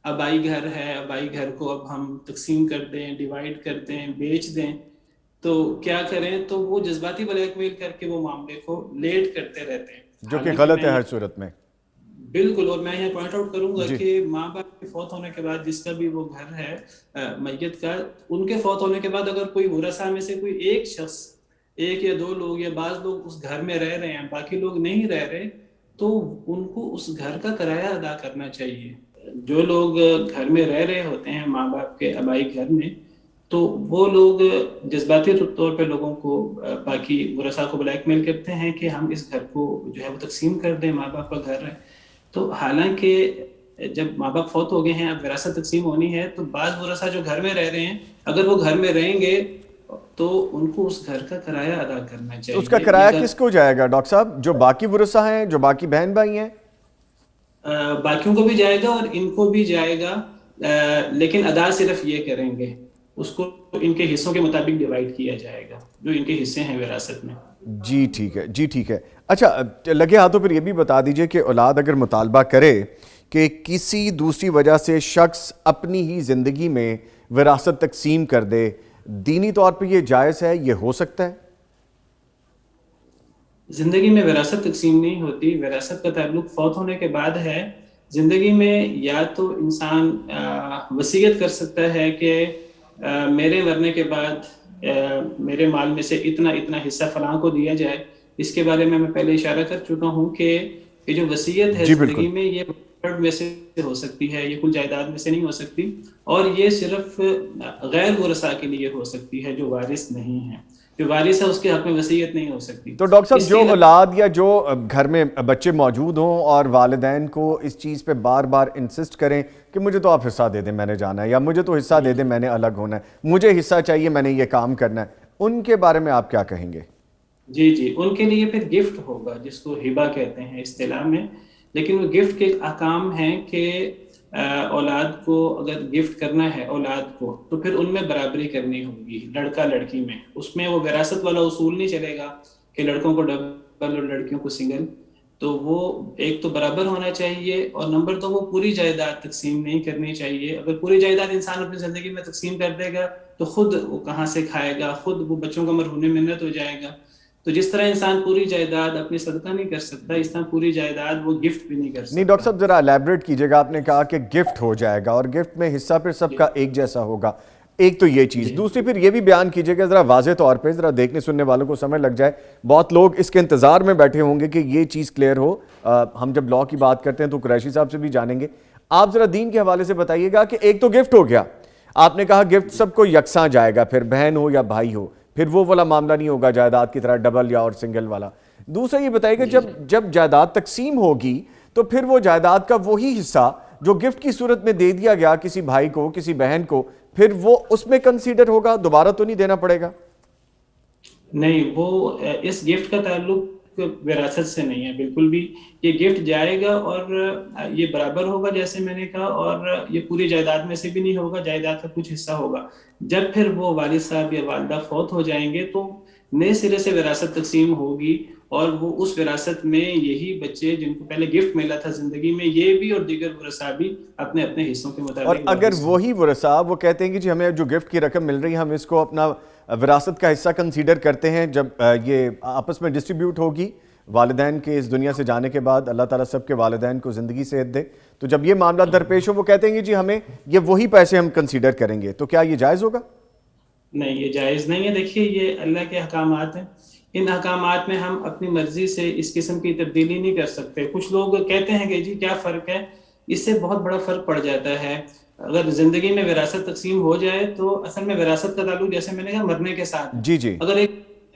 آبائی گھر ہے, آبائی گھر کو اب ہم تقسیم کر دیں, ڈیوائیڈ کر دیں, بیچ دیں, تو کیا کریں. تو وہ جذباتی بلیک میل کر کے وہ معاملے کو لیٹ کرتے رہتے ہیں, جو کہ غلط ہے ہر صورت میں. بالکل. اور میں یہ پوائنٹ آؤٹ کروں گا کہ ماں باپ کے فوت ہونے کے بعد جس کا بھی وہ گھر ہے میت کا, ان کے فوت ہونے کے بعد اگر کوئی ورثاء میں سے کوئی ایک شخص, 1 یا 2 لوگ یا بعض لوگ اس گھر میں رہ رہے ہیں, باقی لوگ نہیں رہ رہے, تو ان کو اس گھر کا کرایہ ادا کرنا چاہیے. جو لوگ گھر میں رہ رہے ہوتے ہیں ماں باپ کے آبائی گھر میں, تو وہ لوگ جذباتی طور پہ لوگوں کو, باقی ورثاء کو بلیک میل کرتے ہیں کہ ہم اس گھر کو جو ہے وہ تقسیم کر دیں, ماں باپ کا گھر ہے. تو حالانکہ جب ماں باپ فوت ہو گئے ہیں, اب وراثت تقسیم ہونی ہے, تو بعض ورثاء جو گھر میں رہ رہے ہیں, اگر وہ گھر میں رہیں گے تو ان کو اس گھر کا کرایہ ادا کرنا چاہیے. اس کا کرایہ کس کو جائے گا ڈاکٹر صاحب؟ جو باقی ورثاء ہیں, جو باقی بہن بھائی ہیں, باقیوں کو بھی جائے گا اور ان کو بھی جائے گا, لیکن ادا صرف یہ کریں گے, اس کو ان کے حصوں کے مطابق ڈیوائیڈ کیا جائے گا جو ان کے حصے ہیں وراثت میں. جی ٹھیک ہے, جی ٹھیک ہے. اچھا لگے ہاتھوں پھر یہ بھی بتا دیجئے کہ اولاد اگر مطالبہ کرے کہ کسی دوسری وجہ سے شخص اپنی ہی زندگی میں وراثت تقسیم کر دے, دینی طور پہ یہ جائز ہے, یہ ہو سکتا ہے؟ زندگی میں وراثت تقسیم نہیں ہوتی, وراثت کا تعلق فوت ہونے کے بعد ہے. زندگی میں یا تو انسان وصیت کر سکتا ہے کہ میرے مرنے کے بعد میرے مال میں سے اتنا اتنا حصہ فلاں کو دیا جائے. اس کے بارے میں پہلے اشارہ کر چکا ہوں کہ یہ جو وصیت ہے زندگی میں, یہ فرد میں سے ہو سکتی ہے, یہ کل جائیداد میں سے نہیں ہو سکتی, اور یہ صرف غیر ورثاء کے لیے ہو سکتی ہے جو وارث نہیں ہے. جو وارث ہے اس کے حق میں وصیت نہیں ہو سکتی. تو ڈاکٹر صاحب جو اولاد یا جو گھر میں بچے موجود ہوں اور والدین کو اس چیز پہ بار بار انسسٹ کریں کہ مجھے تو آپ حصہ دے دیں, میں نے جانا ہے, یا مجھے تو حصہ دے دیں, میں نے الگ ہونا ہے, مجھے حصہ چاہیے, میں نے یہ کام کرنا ہے, ان کے بارے میں آپ کیا کہیں گے؟ جی ان کے لیے پھر گفٹ ہوگا, جس کو ہبہ کہتے ہیں اصطلاح میں. لیکن وہ گفٹ کے احکام ہیں کہ اولاد کو اگر گفٹ کرنا ہے اولاد کو تو پھر ان میں برابری کرنی ہوگی لڑکا لڑکی میں. اس میں وہ وراثت والا اصول نہیں چلے گا کہ لڑکوں کو ڈبل اور لڑکیوں کو سنگل. تو وہ ایک تو برابر ہونا چاہیے, اور نمبر 2 وہ پوری جائیداد تقسیم نہیں کرنی چاہیے. اگر پوری جائیداد انسان اپنی زندگی میں تقسیم کر دے گا تو خود وہ کہاں سے کھائے گا, خود وہ بچوں کا مرہون منت ہو جائے گا. تو جس طرح انسان پوری جائیداد اپنی صدقہ نہیں کر سکتا, اس طرح پوری جائیداد وہ گفٹ بھی نہیں کر سکتا. نہیں ڈاکٹر صاحب ذرا الیبریٹ کیجیے گا, آپ نے کہا کہ گفٹ ہو جائے گا اور گفٹ میں حصہ پھر سب کا ایک جیسا ہوگا, ایک تو یہ چیز. دوسری پھر یہ بھی بیان کیجیے گا ذرا واضح طور پہ, ذرا دیکھنے سننے والوں کو سمجھ لگ جائے. بہت لوگ اس کے انتظار میں بیٹھے ہوں گے کہ یہ چیز کلیئر ہو. ہم جب لا کی بات کرتے ہیں تو قریشی صاحب سے بھی جانیں گے. آپ ذرا دین کے حوالے سے بتائیے گا کہ ایک تو گفٹ ہو گیا, آپ نے کہا گفٹ سب کو یکساں جائے گا, پھر بہن ہو یا بھائی ہو, پھر وہ والا معاملہ نہیں ہوگا جائیداد کی طرح ڈبل یا اور سنگل والا. دوسرا یہ بتائیے گا جب جائیداد تقسیم ہوگی تو پھر وہ جائیداد کا وہی حصہ جو گفٹ کی صورت میں دے دیا گیا کسی بھائی کو کسی بہن کو, پھر وہ اس میں کنسیڈر ہوگا, دوبارہ تو نہیں دینا پڑے گا؟ نہیں, وہ اس گفٹ کا تعلق وراثت سے نہیں ہے بالکل بھی. یہ گفٹ جائے گا اور یہ برابر ہوگا جیسے میں نے کہا, اور یہ پوری جائیداد میں سے بھی نہیں ہوگا, جائیداد کا کچھ حصہ ہوگا. جب پھر وہ والد صاحب یا والدہ فوت ہو جائیں گے تو نئے سرے سے وراثت تقسیم ہوگی, اور وہ اس وراثت میں یہی بچے جن کو پہلے گفٹ ملا تھا زندگی میں, یہ بھی اور دیگر ورثاء بھی اپنے اپنے حصوں کے مطابق. اور اگر وہی ورثاء وہ کہتے ہیں کہ جی ہمیں جو گفٹ کی رقم مل رہی ہے ہم اس کو اپنا وراثت کا حصہ کنسیڈر کرتے ہیں, جب یہ آپس میں ڈسٹریبیوٹ ہوگی والدین کے اس دنیا سے جانے کے بعد, اللہ تعالیٰ سب کے والدین کو زندگی صحت دے, تو جب یہ معاملہ درپیش ہو وہ کہتے ہیں کہ جی ہمیں یہ وہی پیسے ہم کنسیڈر کریں گے, تو کیا یہ جائز ہوگا؟ نہیں, یہ جائز نہیں ہے. دیکھیے یہ اللہ کے احکامات ہیں, ان احکامات میں ہم اپنی مرضی سے اس قسم کی تبدیلی نہیں کر سکتے. کچھ لوگ کہتے ہیں کہ جی کیا فرق ہے, اس سے بہت بڑا فرق پڑ جاتا ہے. اگر زندگی میں وراثت تقسیم ہو جائے تو اصل میں وراثت کا تعلق جیسے میں نے کہا مرنے کے ساتھ. جی اگر ایک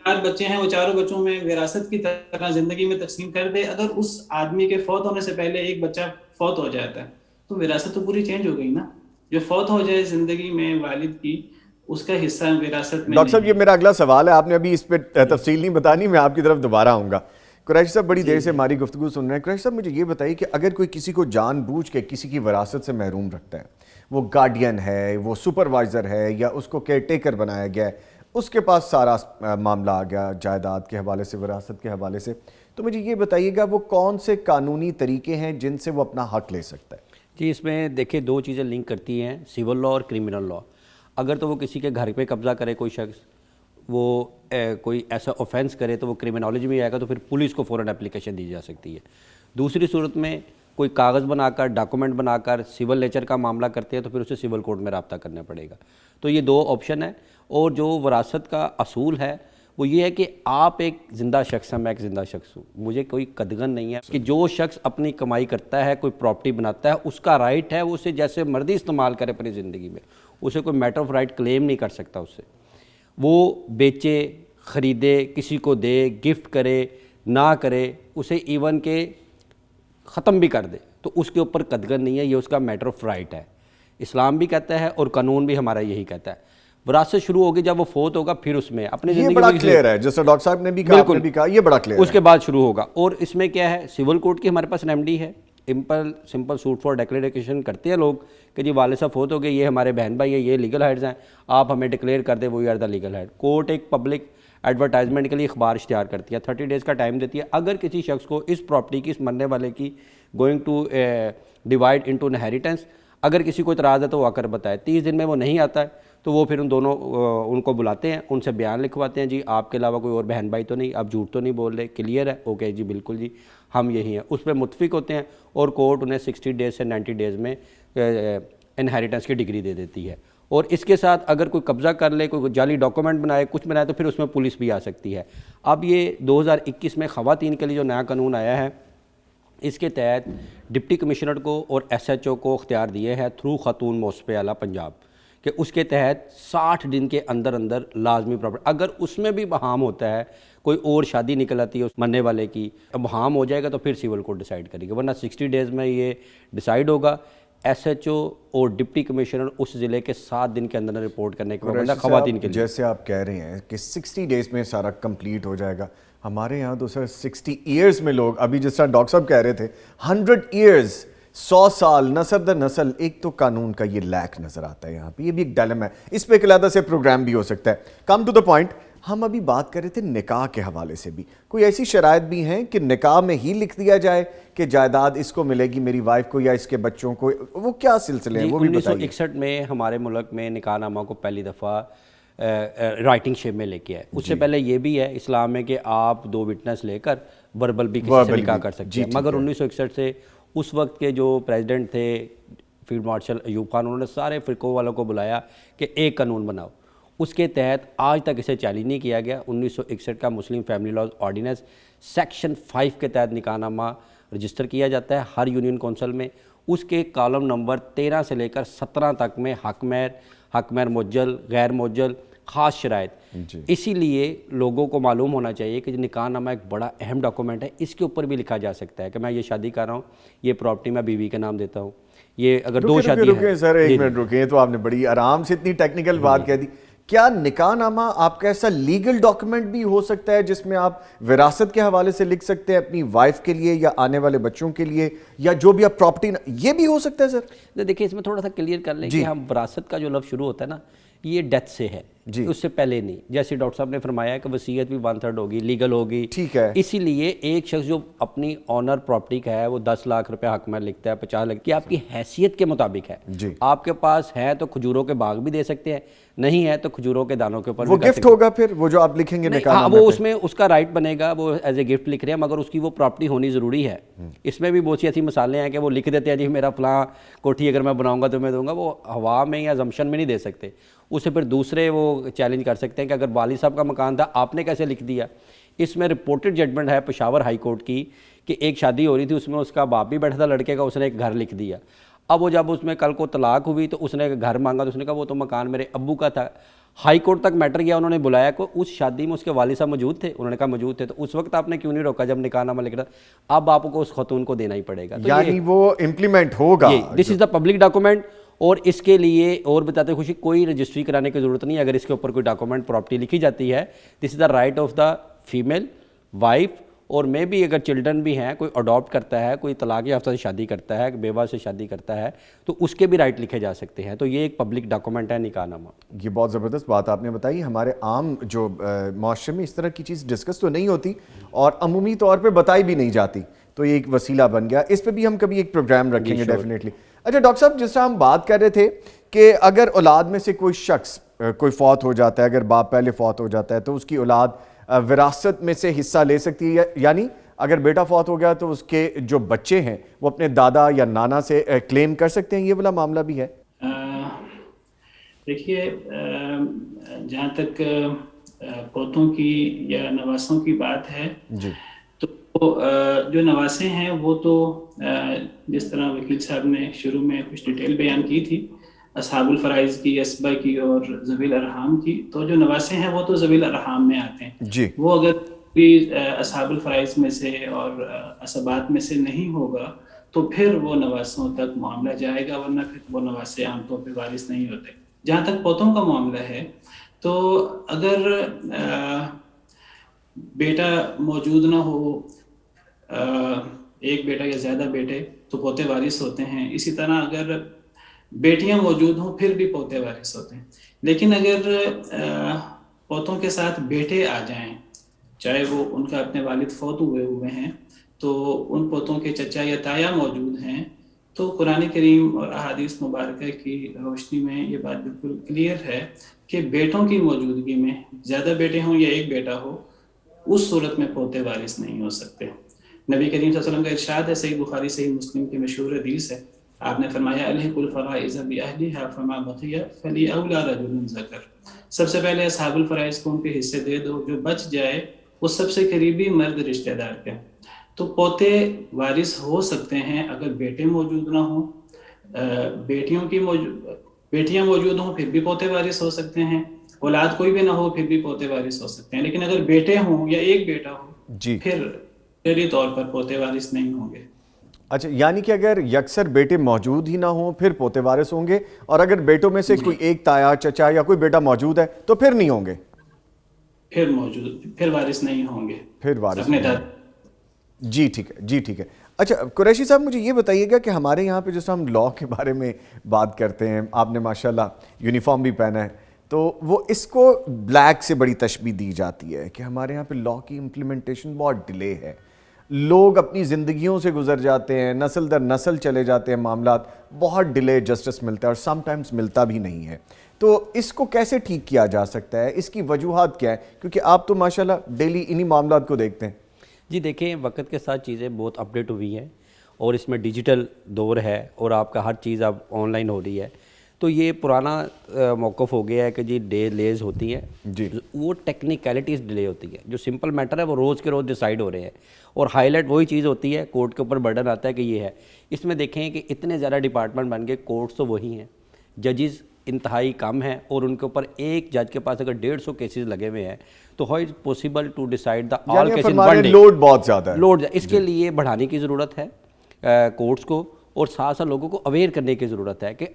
4 بچے ہیں, وہ چاروں بچوں میں وراثت کی طرح زندگی میں تقسیم کر دے, اگر اس آدمی کے فوت ہونے سے پہلے ایک بچہ فوت ہو جاتا ہے تو وراثت تو پوری چینج ہو گئی نا. جو فوت ہو جائے زندگی میں والد کی, اس کا حصہ وراثت میں. ڈاکٹر صاحب یہ میرا اگلا سوال ہے, آپ نے ابھی اس پہ تفصیل نہیں بتانی, میں آپ کی طرف دوبارہ آؤں گا. قریشی صاحب بڑی دیر سے ہماری گفتگو سن رہے ہیں. قریشی صاحب مجھے یہ بتائیے کہ اگر کوئی کسی کو جان بوجھ کے کسی کی وراثت سے محروم رکھتا ہے, وہ گارڈین ہے, وہ سپروائزر ہے, یا اس کو کیئر ٹیکر بنایا گیا ہے, اس کے پاس سارا معاملہ آ گیا جائیداد کے حوالے سے, وراثت کے حوالے سے, تو مجھے یہ بتائیے گا وہ کون سے قانونی طریقے ہیں جن سے وہ اپنا حق لے سکتا ہے؟ جی اس میں دیکھیں 2 چیزیں لنک کرتی ہیں, سول لا اور کرمنل لا. اگر تو وہ کسی کے گھر پہ قبضہ کرے کوئی شخص, وہ کوئی ایسا اوفینس کرے تو وہ کرمنالوجی میں آئے گا, تو پھر پولیس کو فوراً اپلیکیشن دی جا سکتی ہے. دوسری صورت میں کوئی کاغذ بنا کر ڈاکومنٹ بنا کر سول نیچر کا معاملہ کرتے ہیں تو پھر اسے سول کورٹ میں رابطہ کرنا پڑے گا. تو یہ 2 آپشن ہیں. اور جو وراثت کا اصول ہے وہ یہ ہے کہ آپ ایک زندہ شخص ہیں, میں ایک زندہ شخص ہوں, مجھے کوئی قدغن نہیں ہے کہ جو شخص اپنی کمائی کرتا ہے, کوئی پراپرٹی بناتا ہے, اس کا رائٹ ہے وہ اسے جیسے مرضی استعمال کرے اپنی زندگی میں, اسے کوئی میٹر آف رائٹ کلیم نہیں کر سکتا. اس سے وہ بیچے, خریدے, کسی کو دے, گفٹ کرے, نہ کرے, اسے ایون کہ ختم بھی کر دے, تو اس کے اوپر قدغن نہیں ہے, یہ اس کا میٹر آف رائٹ ہے. اسلام بھی کہتا ہے اور قانون بھی ہمارا یہی کہتا ہے. وراثت شروع ہوگی جب وہ فوت ہوگا, پھر اس میں اپنی زندگی یہ بڑا کلیئر ہے, جیسے ڈاکٹر صاحب نے بھی کہا, آپ نے بھی کہا, یہ بڑا کلیئر ہے. اس کے بعد شروع ہوگا. اور اس میں کیا ہے, سول کورٹ کی ہمارے پاس ریمیڈی ہے, سمپل سوٹ فار ڈیکلیریشن کرتے ہیں لوگ کہ جی والد صاحب فوت ہو گئے, یہ ہمارے بہن بھائی ہیں, یہ لیگل ہیڈز ہیں, آپ ہمیں ڈکلیئر کر دیں, وہی are the legal head. Court ایک پبلک ایڈورٹائزمنٹ کے لیے اخبار اشتہار کرتی ہے, 30 days کا ٹائم دیتی ہے. اگر کسی شخص کو اس پراپرٹی کی, اس مرنے والے کی going to divide into inheritance, اگر کسی کو اعتراض ہے تو وہ آ کر بتائے. 30 دن میں وہ نہیں آتا ہے تو وہ پھر ان کو بلاتے ہیں, ان سے بیان لکھواتے ہیں, جی آپ کے علاوہ کوئی اور بہن بھائی تو نہیں, آپ جھوٹ تو نہیں بول رہے, کلیئر ہے, اوکے جی بالکل جی ہم یہی ہیں. اس پہ متفق ہوتے ہیں اور کورٹ انہیں 60 days سے 90 days میں انہیریٹنس کی ڈگری دے دیتی ہے. اور اس کے ساتھ اگر کوئی قبضہ کر لے, کوئی جعلی ڈاکومنٹ بنائے, کچھ بنائے, تو پھر اس میں پولیس بھی آ سکتی ہے. اب یہ 2021 میں خواتین کے لیے جو نیا قانون آیا ہے, اس کے تحت ڈپٹی کمشنر کو اور SHO کو اختیار دیے ہیں تھرو خاتون موسپے اعلیٰ پنجاب, کہ اس کے تحت 60 دن کے اندر لازمی پراپرٹی, اگر اس میں بھی بہام ہوتا ہے, کوئی اور شادی نکل آتی ہے اس مرنے والے کی, بہام ہو جائے گا تو پھر سول کورٹ ڈیسائیڈ کرے گا, ورنہ 60 days میں یہ ڈیسائیڈ ہوگا. SHO اور ڈپٹی کمشنر اس ضلع کے 7 دن کے اندر رپورٹ کرنے کے بعد خواتین کے لیے. جیسے آپ کہہ رہے ہیں کہ 60 days میں سارا کمپلیٹ ہو جائے گا, ہمارے یہاں تو سر 60 years میں لوگ, ابھی جس طرح ڈاکٹر صاحب کہہ رہے تھے 100 years 100 سال نسل در نسل، ایک تو قانون کا یہ لیک نظر آتا ہے یہاں پہ، یہ بھی ایک ڈائلما ہے، اس پہ ایک علیحدہ سے پروگرام بھی ہو سکتا ہے. کم ٹو دا پوائنٹ، ہم ابھی بات کر رہے تھے نکاح کے حوالے سے بھی، کوئی ایسی شرائط بھی ہیں کہ نکاح میں ہی لکھ دیا جائے کہ جائیداد اس کو ملے گی میری وائف کو یا اس کے بچوں کو، وہ کیا سلسلے ہیں وہ بھی بتائیے. 1961 میں ہمارے ملک میں نکاح نامہ کو پہلی دفعہ رائٹنگ شیپ میں لے کے آئے. اس سے پہلے یہ بھی ہے اسلام میں کہ آپ 2 وٹنس لے کر وربل بھی کسی سے نکاح کر سکتے ہیں، مگر 1961 سے اس وقت کے جو پریزیڈنٹ تھے فیلڈ مارشل ایوب خان، انہوں نے سارے فرقوں والوں کو بلایا کہ ایک قانون بناؤ. اس کے تحت آج تک اسے چیلنج نہیں کیا گیا. 1961 کا Muslim family laws ordinance section 5 کے تحت نکاح نامہ رجسٹر کیا جاتا ہے ہر یونین کونسل میں. اس کے کالم نمبر 13 سے لے کر 17 تک میں حق مہر معجل، غیر معجل، خاص شرائط. اسی لیے لوگوں کو معلوم ہونا چاہیے کہ نکاح نامہ ایک بڑا اہم ڈاکومنٹ ہے. اس کے اوپر بھی لکھا جا سکتا ہے کہ میں یہ شادی کر رہا ہوں، یہ پراپرٹی میں بیوی کا نام دیتا ہوں. یہ اگر 2 شادی رکیں سر، ایک منٹ رکیں، تو آپ نے بڑی آرام سے اتنی ٹیکنیکل بات کہہ دی. کیا نکاح نامہ آپ کا ایسا لیگل ڈاکومنٹ بھی ہو سکتا ہے جس میں آپ وراثت کے حوالے سے لکھ سکتے ہیں اپنی وائف کے لیے یا آنے والے بچوں کے لیے، یا جو بھی آپ پراپرٹی، یہ بھی ہو سکتا ہے سر؟ دیکھیے اس میں تھوڑا سا کلیئر کر لیں کہ ہم وراثت کا جو لفظ شروع ہوتا ہے نا، یہ ڈیتھ سے ہے، اس سے پہلے نہیں. جیسے ڈاکٹر صاحب نے فرمایا کہ وصیت بھی 1/3 ہوگی، لیگل ہوگی. ٹھیک ہے. اسی لیے ایک شخص جو اپنی آنر پراپرٹی کا ہے وہ 10 لاکھ روپے حق مہر لکھتا ہے، 50 لاکھ کی آپ کی حیثیت کے مطابق ہے. آپ کے پاس ہے تو کھجوروں کے باغ بھی دے سکتے ہیں، نہیں ہے تو کھجوروں کے دانوں کے اوپر وہ گفٹ ہوگا. پھر وہ جو آپ لکھیں گے نکاح نامہ، وہ اس میں اس کا رائٹ بنے گا، وہ ایز اے گفٹ لکھ رہے ہیں، مگر اس کی وہ پراپرٹی ہونی ضروری ہے. اس میں بھی بہت سی ایسی مثالیں ہیں کہ وہ لکھ دیتے ہیں جی میرا فلاں کوٹھی اگر میں بناؤں گا تو میں دوں گا، وہ ہوا میں یا زمشن میں نہیں دے سکتے. اسے پھر دوسرے وہ چیلنج کر سکتے ہیں کہ اگر والد صاحب کا مکان تھا آپ نے کیسے لکھ دیا. اس میں رپورٹڈ ججمنٹ ہے پشاور ہائی کورٹ کی کہ ایک شادی ہو رہی تھی، اس میں اس کا باپ بھی بیٹھا تھا لڑکے کا، اس نے ایک گھر لکھ دیا. اب وہ جب اس میں کل کو طلاق ہوئی تو اس نے گھر مانگا تو اس نے کہا وہ تو مکان میرے ابو کا تھا. ہائی کورٹ تک میٹر گیا، انہوں نے بلایا کہ اس شادی میں اس کے والد صاحب موجود تھے، انہوں نے کہا موجود تھے. تو اس وقت آپ نے کیوں نہیں روکا جب نکاح نامہ لکھ رہا؟ اب آپ کو اس خاتون کو دینا ہی پڑے گا. یعنی وہ امپلیمنٹ ہوگا. دس از دا پبلک ڈاکومنٹ. اور اس کے لیے اور بتاتے خوشی کوئی رجسٹری کرانے کی ضرورت نہیں ہے. اگر اس کے اوپر کوئی ڈاکومنٹ پراپرٹی لکھی جاتی ہے، this is the right of the female wife. اور میں بھی اگر چلڈرن بھی ہیں، کوئی اڈاپٹ کرتا ہے، کوئی طلاق یافتہ سے شادی کرتا ہے، بیوہ سے شادی کرتا ہے، تو اس کے بھی رائٹ لکھے جا سکتے ہیں. تو یہ ایک پبلک ڈاکومنٹ ہے نکاح نامہ. یہ بہت زبردست بات آپ نے بتائی. ہمارے عام جو معاشرے میں اس طرح کی چیز ڈسکس تو نہیں ہوتی اور عمومی طور پہ بتائی بھی نہیں جاتی، تو یہ ایک وسیلہ بن گیا. اس پہ بھی ہم کبھی ایک پروگرام رکھیں گے ڈیفینیٹلی. اچھا ڈاکٹر صاحب، جس طرح ہم بات کر رہے تھے کہ اگر اولاد میں سے کوئی شخص کوئی فوت ہو جاتا ہے، اگر باپ پہلے فوت ہو جاتا ہے تو اس کی اولاد وراثت میں سے حصہ لے سکتی ہے، یعنی اگر بیٹا فوت ہو گیا تو اس کے جو بچے ہیں وہ اپنے دادا یا نانا سے کلیم کر سکتے ہیں. یہ والا معاملہ بھی ہے؟ دیکھیے، جہاں تک پوتوں کی یا نواسوں کی بات ہے، تو جو نواسے ہیں وہ تو جس طرح وکیل صاحب نے شروع میں کچھ ڈیٹیل بیان کی تھی، اصحاب الفرائض کی، اسبہ کی اور ذوی الارحام کی، تو جو نواسے ہیں وہ تو ذوی الارحام میں آتے ہیں. وہ اگر بھی اصحاب الفرائض میں سے اور عصبات میں سے نہیں ہوگا تو پھر وہ نواسوں تک معاملہ جائے گا، ورنہ پھر وہ نواسے عام طور پہ وارث نہیں ہوتے. جہاں تک پوتوں کا معاملہ ہے تو اگر بیٹا موجود نہ ہو، ایک بیٹا یا زیادہ بیٹے، تو پوتے وارث ہوتے ہیں. اسی طرح اگر بیٹیاں موجود ہوں پھر بھی پوتے وارث ہوتے ہیں. لیکن اگر پوتوں کے ساتھ بیٹے آ جائیں، چاہے وہ ان کا اپنے والد فوت ہوئے ہیں، تو ان پوتوں کے چچا یا تایا موجود ہیں، تو قرآن کریم اور احادیث مبارکہ کی روشنی میں یہ بات بالکل کلیئر ہے کہ بیٹوں کی موجودگی میں، زیادہ بیٹے ہوں یا ایک بیٹا ہو، اس صورت میں پوتے وارث نہیں ہو سکتے. نبی کریم صلی اللہ علیہ وسلم کا ارشاد ہے، صحیح بخاری صحیح مسلم کی مشہور حدیث ہے، آپ نے فرمایا الحق الفرائض باہلھا فما بقی فلاولی رجل ذکر. سب سے پہلے اصحاب الفرائض کو ان کے حصے دے دو، جو بچ جائے وہ سب سے قریبی مرد رشتہ دار کے. تو پوتے وارث ہو سکتے ہیں اگر بیٹے موجود نہ ہوں. بیٹیاں موجود ہوں پھر بھی پوتے وارث ہو سکتے ہیں. اولاد کوئی بھی نہ ہو پھر بھی پوتے وارث ہو سکتے ہیں. لیکن اگر بیٹے ہوں یا ایک بیٹا ہو پھر شرعی طور پر پوتے وارث نہیں ہوں گے. اچھا، یعنی کہ اگر یکسر بیٹے موجود ہی نہ ہوں پھر پوتے وارث ہوں گے، اور اگر بیٹوں میں سے کوئی ایک تایا، چچا یا کوئی بیٹا موجود ہے تو پھر نہیں ہوں گے، پھر وارث نہیں ہوں گے، پھر وارث. جی ٹھیک ہے. اچھا قریشی صاحب مجھے یہ بتائیے گا کہ ہمارے یہاں پہ جیسے ہم لا کے بارے میں بات کرتے ہیں، آپ نے ماشاءاللہ یونیفارم بھی پہنا ہے، تو وہ اس کو بلیک سے بڑی تشبیہ دی جاتی ہے کہ ہمارے یہاں پہ لا کی امپلیمنٹیشن بہت ڈیلے ہے، لوگ اپنی زندگیوں سے گزر جاتے ہیں، نسل در نسل چلے جاتے ہیں، معاملات بہت ڈیلے جسٹس ملتا ہے اور سم ٹائمز ملتا بھی نہیں ہے. تو اس کو کیسے ٹھیک کیا جا سکتا ہے؟ اس کی وجوہات کیا ہے؟ کیونکہ آپ تو ماشاءاللہ ڈیلی انہی معاملات کو دیکھتے ہیں. جی دیکھیں، وقت کے ساتھ چیزیں بہت اپڈیٹ ہوئی ہیں اور اس میں ڈیجیٹل دور ہے اور آپ کا ہر چیز اب آن لائن ہو رہی ہے. تو یہ پرانا موقف ہو گیا ہے کہ جی ڈیلیز ہوتی ہیں جی وہ ٹیکنیکلٹیز ڈیلے ہوتی ہے، جو سمپل میٹر ہے وہ روز کے روز ڈیسائیڈ ہو رہے ہیں اور ہائی لائٹ وہی چیز ہوتی ہے، کورٹ کے اوپر برڈن آتا ہے کہ یہ ہے. اس میں دیکھیں کہ اتنے زیادہ ڈپارٹمنٹ بن گئے، کورٹس تو وہی ہیں، ججز انتہائی کم ہیں اور ان کے اوپر ایک جج کے پاس اگر 150 کیسز لگے ہوئے ہیں تو how is possible to decide the all cases in one day. Load بہت زیادہ ہے، لوڈ اس کے لیے بڑھانے کی ضرورت ہے کورٹس کو، اور ساتھ ساتھ لوگوں کو اویئر کرنے کی ضرورت ہے کہ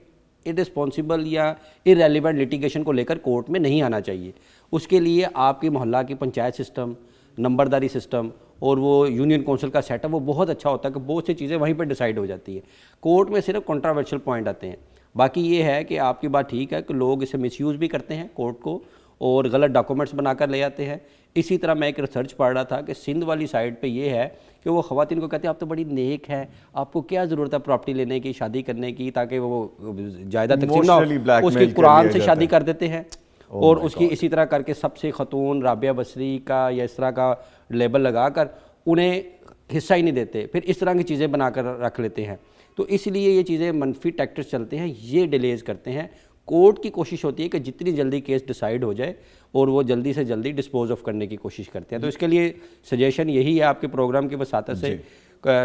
ارسپانسبل یا ارریلیونٹ لٹیگیشن کو لے کر کورٹ میں نہیں آنا چاہیے. اس کے لیے آپ کی محلہ کی پنچایت سسٹم، نمبرداری سسٹم اور وہ یونین کونسل کا سیٹ اپ وہ بہت اچھا ہوتا ہے کہ بہت سی چیزیں وہیں پہ ڈیسائیڈ ہو جاتی ہیں. کورٹ میں صرف کنٹراورشل پوائنٹ آتے ہیں. باقی یہ ہے کہ آپ کی بات ٹھیک ہے کہ لوگ اسے مس یوز بھی کرتے ہیں کورٹ کو اور غلط ڈاکومنٹس بنا کر لے آتے ہیں. اسی طرح میں ایک ریسرچ پڑھ رہا تھا کہ سندھ والی سائڈ پہ یہ ہے کہ وہ خواتین کو کہتے ہیں آپ تو بڑی نیک ہے، آپ کو کیا ضرورت ہے پراپرٹی لینے کی، شادی کرنے کی، تاکہ وہ جائیداد تقسیم نہ ہو، اس کی قرآن سے شادی کر دیتے ہیں اور اس کی اسی طرح کر کے سب سے خاتون رابعہ بصری کا یا اس طرح کا لیبل لگا کر انہیں حصہ ہی نہیں دیتے، پھر اس طرح کی چیزیں بنا کر رکھ لیتے ہیں. تو اس لیے یہ چیزیں منفی ٹیکٹرز چلتے ہیں، یہ ڈیلیز کرتے ہیں. کورٹ کی کوشش ہوتی ہے کہ جتنی جلدی کیس ڈیسائیڈ ہو جائے اور وہ جلدی سے جلدی ڈسپوز آف کرنے کی کوشش کرتے ہیں. تو اس کے لیے سجیشن یہی ہے آپ کے پروگرام کی وساطت سے،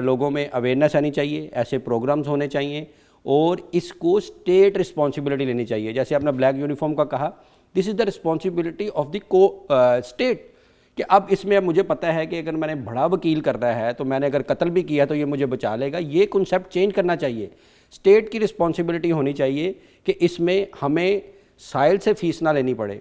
لوگوں میں اویئرنیس آنی چاہیے، ایسے پروگرامز ہونے چاہیے اور اس کو اسٹیٹ رسپانسبلٹی لینی چاہیے. جیسے آپ نے بلیک یونیفارم کا کہا، this is the responsibility of the state, کہ اب اس میں مجھے پتہ ہے کہ اگر میں نے بڑا وکیل کرنا ہے تو میں نے اگر قتل بھی کیا تو یہ مجھے بچا لے گا. یہ کنسیپٹ چینج کرنا چاہیے. اسٹیٹ کی رسپانسبلٹی ہونی چاہیے کہ اس میں ہمیں سائل سے فیس نہ لینی پڑے،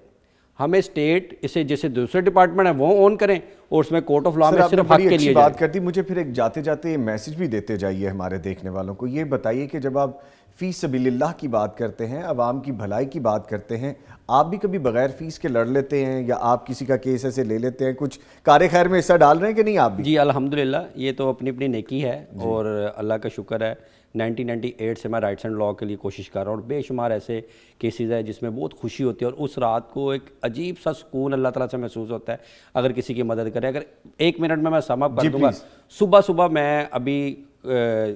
ہمیں اسٹیٹ اسے جیسے دوسرے ڈپارٹمنٹ ہیں وہ اون کریں اور اس میں کورٹ آف لا میں صرف حق کے لیے بات کرتی. مجھے پھر ایک جاتے جاتے میسج بھی دیتے جائیے ہمارے دیکھنے والوں کو. یہ بتائیے کہ جب آپ فی سبیل اللہ کی بات کرتے ہیں، عوام کی بھلائی کی بات کرتے ہیں، آپ بھی کبھی بغیر فیس کے لڑ لیتے ہیں یا آپ کسی کا کیس ایسے لے لیتے ہیں؟ کچھ کار خیر میں حصہ ڈال رہے ہیں کہ نہیں آپ بھی؟ جی الحمدللہ، یہ تو اپنی اپنی نیکی ہے اور اللہ کا شکر ہے 1998 سے میں رائٹس اینڈ لا کے لیے کوشش کر رہا ہوں اور بے شمار ایسے کیسز ہیں جس میں بہت خوشی ہوتی ہے اور اس رات کو ایک عجیب سا سکون اللہ تعالیٰ سے محسوس ہوتا ہے اگر کسی کی مدد کرے. اگر 1 منٹ میں سم اپ کر دوں گا. صبح میں ابھی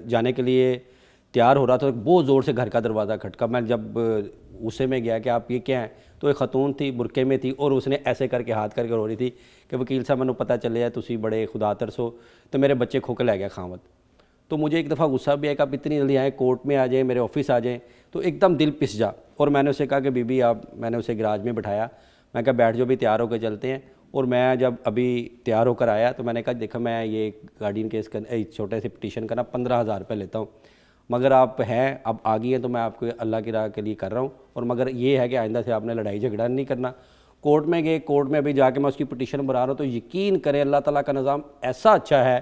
جانے کے لیے تیار ہو رہا تھا، بہت زور سے گھر کا دروازہ کھٹکا. میں جب اسے میں گیا کہ آپ یہ کیا ہیں تو ایک خاتون تھی، برقعے میں تھی اور اس نے ایسے کر کے ہاتھ کر کے رو رہی تھی کہ وکیل صاحب مجھے پتہ چلے تسی بڑے خدا ترس ہو تو میرے بچے کھو کے لے گیا خامد. تو مجھے ایک دفعہ غصہ بھی ہے کہ آپ اتنی جلدی آئیں، کورٹ میں آ جائیں، میرے آفس آ جائیں. تو ایک دم دل پس جا اور میں نے اسے کہا کہ بی بی آپ، میں نے اسے گراج میں بٹھایا، میں کہا بیٹھ جو بھی تیار ہو کے چلتے ہیں. اور میں جب ابھی تیار ہو کر آیا تو میں نے کہا دیکھا میں یہ گارڈین کیس کا چھوٹے سے پٹیشن کا نا 15,000 روپے لیتا ہوں، مگر آپ ہیں اب آ گئی ہیں تو میں آپ کو اللہ کی راہ کے لیے کر رہا ہوں، اور مگر یہ ہے کہ آئندہ سے آپ نے لڑائی جھگڑا نہیں کرنا. کورٹ میں گئے، کورٹ میں ابھی جا کے میں اس کی پٹیشن بنا رہا ہوں تو یقین کریں اللہ تعالیٰ کا نظام ایسا اچھا ہے.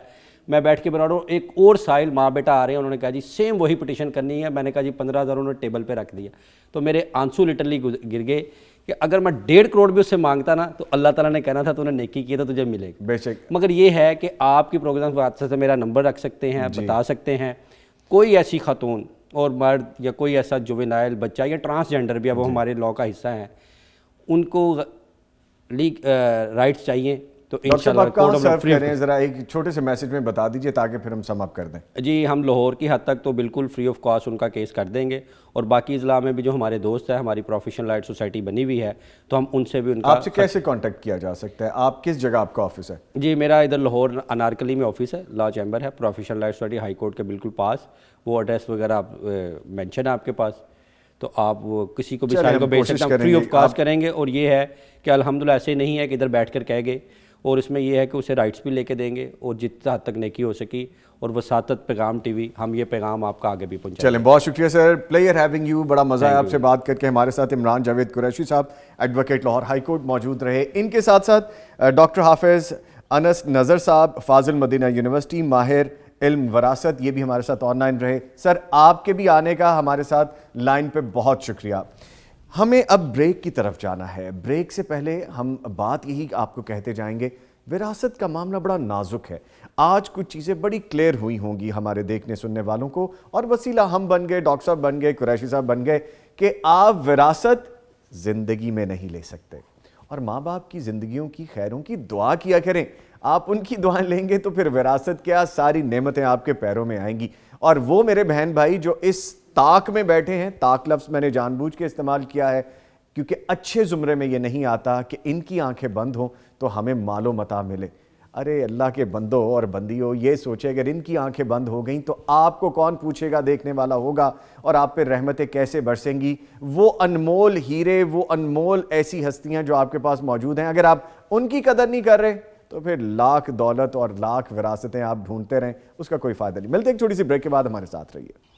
میں بیٹھ کے بنا رہا ہوں، ایک اور سائل ماں بیٹا آ رہے ہیں، انہوں نے کہا جی سیم وہی پٹیشن کرنی ہے. میں نے کہا جی 15,000 انہوں نے ٹیبل پہ رکھ دیا. تو میرے آنسو لٹرلی گر گئے کہ اگر میں 1.5 کروڑ بھی اس سے مانگتا نا تو اللہ تعالیٰ نے کہنا تھا تو انہیں نیکی کی تو تجھے ملے گا. بے شک. مگر یہ ہے کہ آپ کی پروگرام واسطے سے میرا نمبر رکھ سکتے ہیں، بتا سکتے ہیں کوئی ایسی خاتون اور مرد یا کوئی ایسا جوینائل بچہ یا ٹرانسجینڈر بھی، اب وہ ہمارے لا کا حصہ ہیں، ان کو رائٹس چاہیے تو انشاءاللہ کورٹ آف لا فری. ذرا ایک چھوٹے سے میسج میں بتا دیجئے تاکہ پھر ہم سم اپ کر دیں. جی ہم لاہور کی حد تک تو بالکل فری آف کاسٹ ان کا کیس کر دیں گے، اور باقی اضلاع میں بھی جو ہمارے دوست ہیں، ہماری پروفیشنل لائٹ سوسائٹی بنی ہوئی ہے تو ہم ان سے بھی ان کا. آپ سے کیسے کانٹیکٹ کیا جا سکتا ہے؟ آپ کس جگہ آپ کا آفس ہے؟ جی میرا ادھر لاہور انارکلی میں آفس ہے، لا چیمبر ہے، professional light society high court کے بالکل پاس. وہ ایڈریس وغیرہ آپ مینشن ہے آپ کے پاس تو آپ وہ کسی کو بھی سائل کو بھیج سکتے ہیں، فری آف کاسٹ کریں گے. اور یہ ہے کہ الحمدللہ ایسے نہیں ہے کہ ادھر بیٹھ کر کہہ گئے، اور اس میں یہ ہے کہ اسے رائٹس بھی لے کے دیں گے اور جتنا حد تک نیکی ہو سکی. اور وساطت پیغام ٹی وی ہم یہ پیغام آپ کا آگے بھی پہنچائیں. چلیں بہت شکریہ سر، پلیئر ہیونگ یو، بڑا مزہ ہے آپ سے بات کر کے. ہمارے ساتھ عمران جاوید قریشی صاحب ایڈوکیٹ لاہور ہائی کورٹ موجود رہے. ان کے ساتھ ساتھ ڈاکٹر حافظ انس نظر صاحب فاضل مدینہ یونیورسٹی، ماہر علم وراثت، یہ بھی ہمارے ساتھ آن لائن رہے. سر آپ کے بھی آنے کا ہمارے ساتھ لائن پہ بہت شکریہ. ہمیں اب بریک کی طرف جانا ہے. بریک سے پہلے ہم بات یہی آپ کو کہتے جائیں گے، وراثت کا معاملہ بڑا نازک ہے. آج کچھ چیزیں بڑی کلیئر ہوئی ہوں گی ہمارے دیکھنے سننے والوں کو، اور وسیلہ ہم بن گئے، ڈاکٹر صاحب بن گئے، قریشی صاحب بن گئے کہ آپ وراثت زندگی میں نہیں لے سکتے. اور ماں باپ کی زندگیوں کی خیروں کی دعا کیا کریں. آپ ان کی دعائیں لیں گے تو پھر وراثت کیا، ساری نعمتیں آپ کے پیروں میں آئیں گی. اور وہ میرے بہن بھائی جو اس طاق میں بیٹھے ہیں، طاق لفظ میں نے جان بوجھ کے استعمال کیا ہے کیونکہ اچھے زمرے میں یہ نہیں آتا کہ ان کی آنکھیں بند ہوں تو ہمیں مال و متاع ملے. ارے اللہ کے بندو اور بندیوں، یہ سوچے اگر ان کی آنکھیں بند ہو گئیں تو آپ کو کون پوچھے گا، دیکھنے والا ہوگا، اور آپ پہ رحمتیں کیسے برسیں گی. وہ انمول ہیرے، وہ انمول ایسی ہستیاں جو آپ کے پاس موجود ہیں، اگر آپ ان کی قدر نہیں کر رہے تو پھر لاکھ دولت اور لاکھ وراثتیں آپ ڈھونڈتے رہیں، اس کا کوئی فائدہ نہیں. ملتے ہیں ایک چھوٹی سی بریک کے بعد، ہمارے ساتھ رہیے.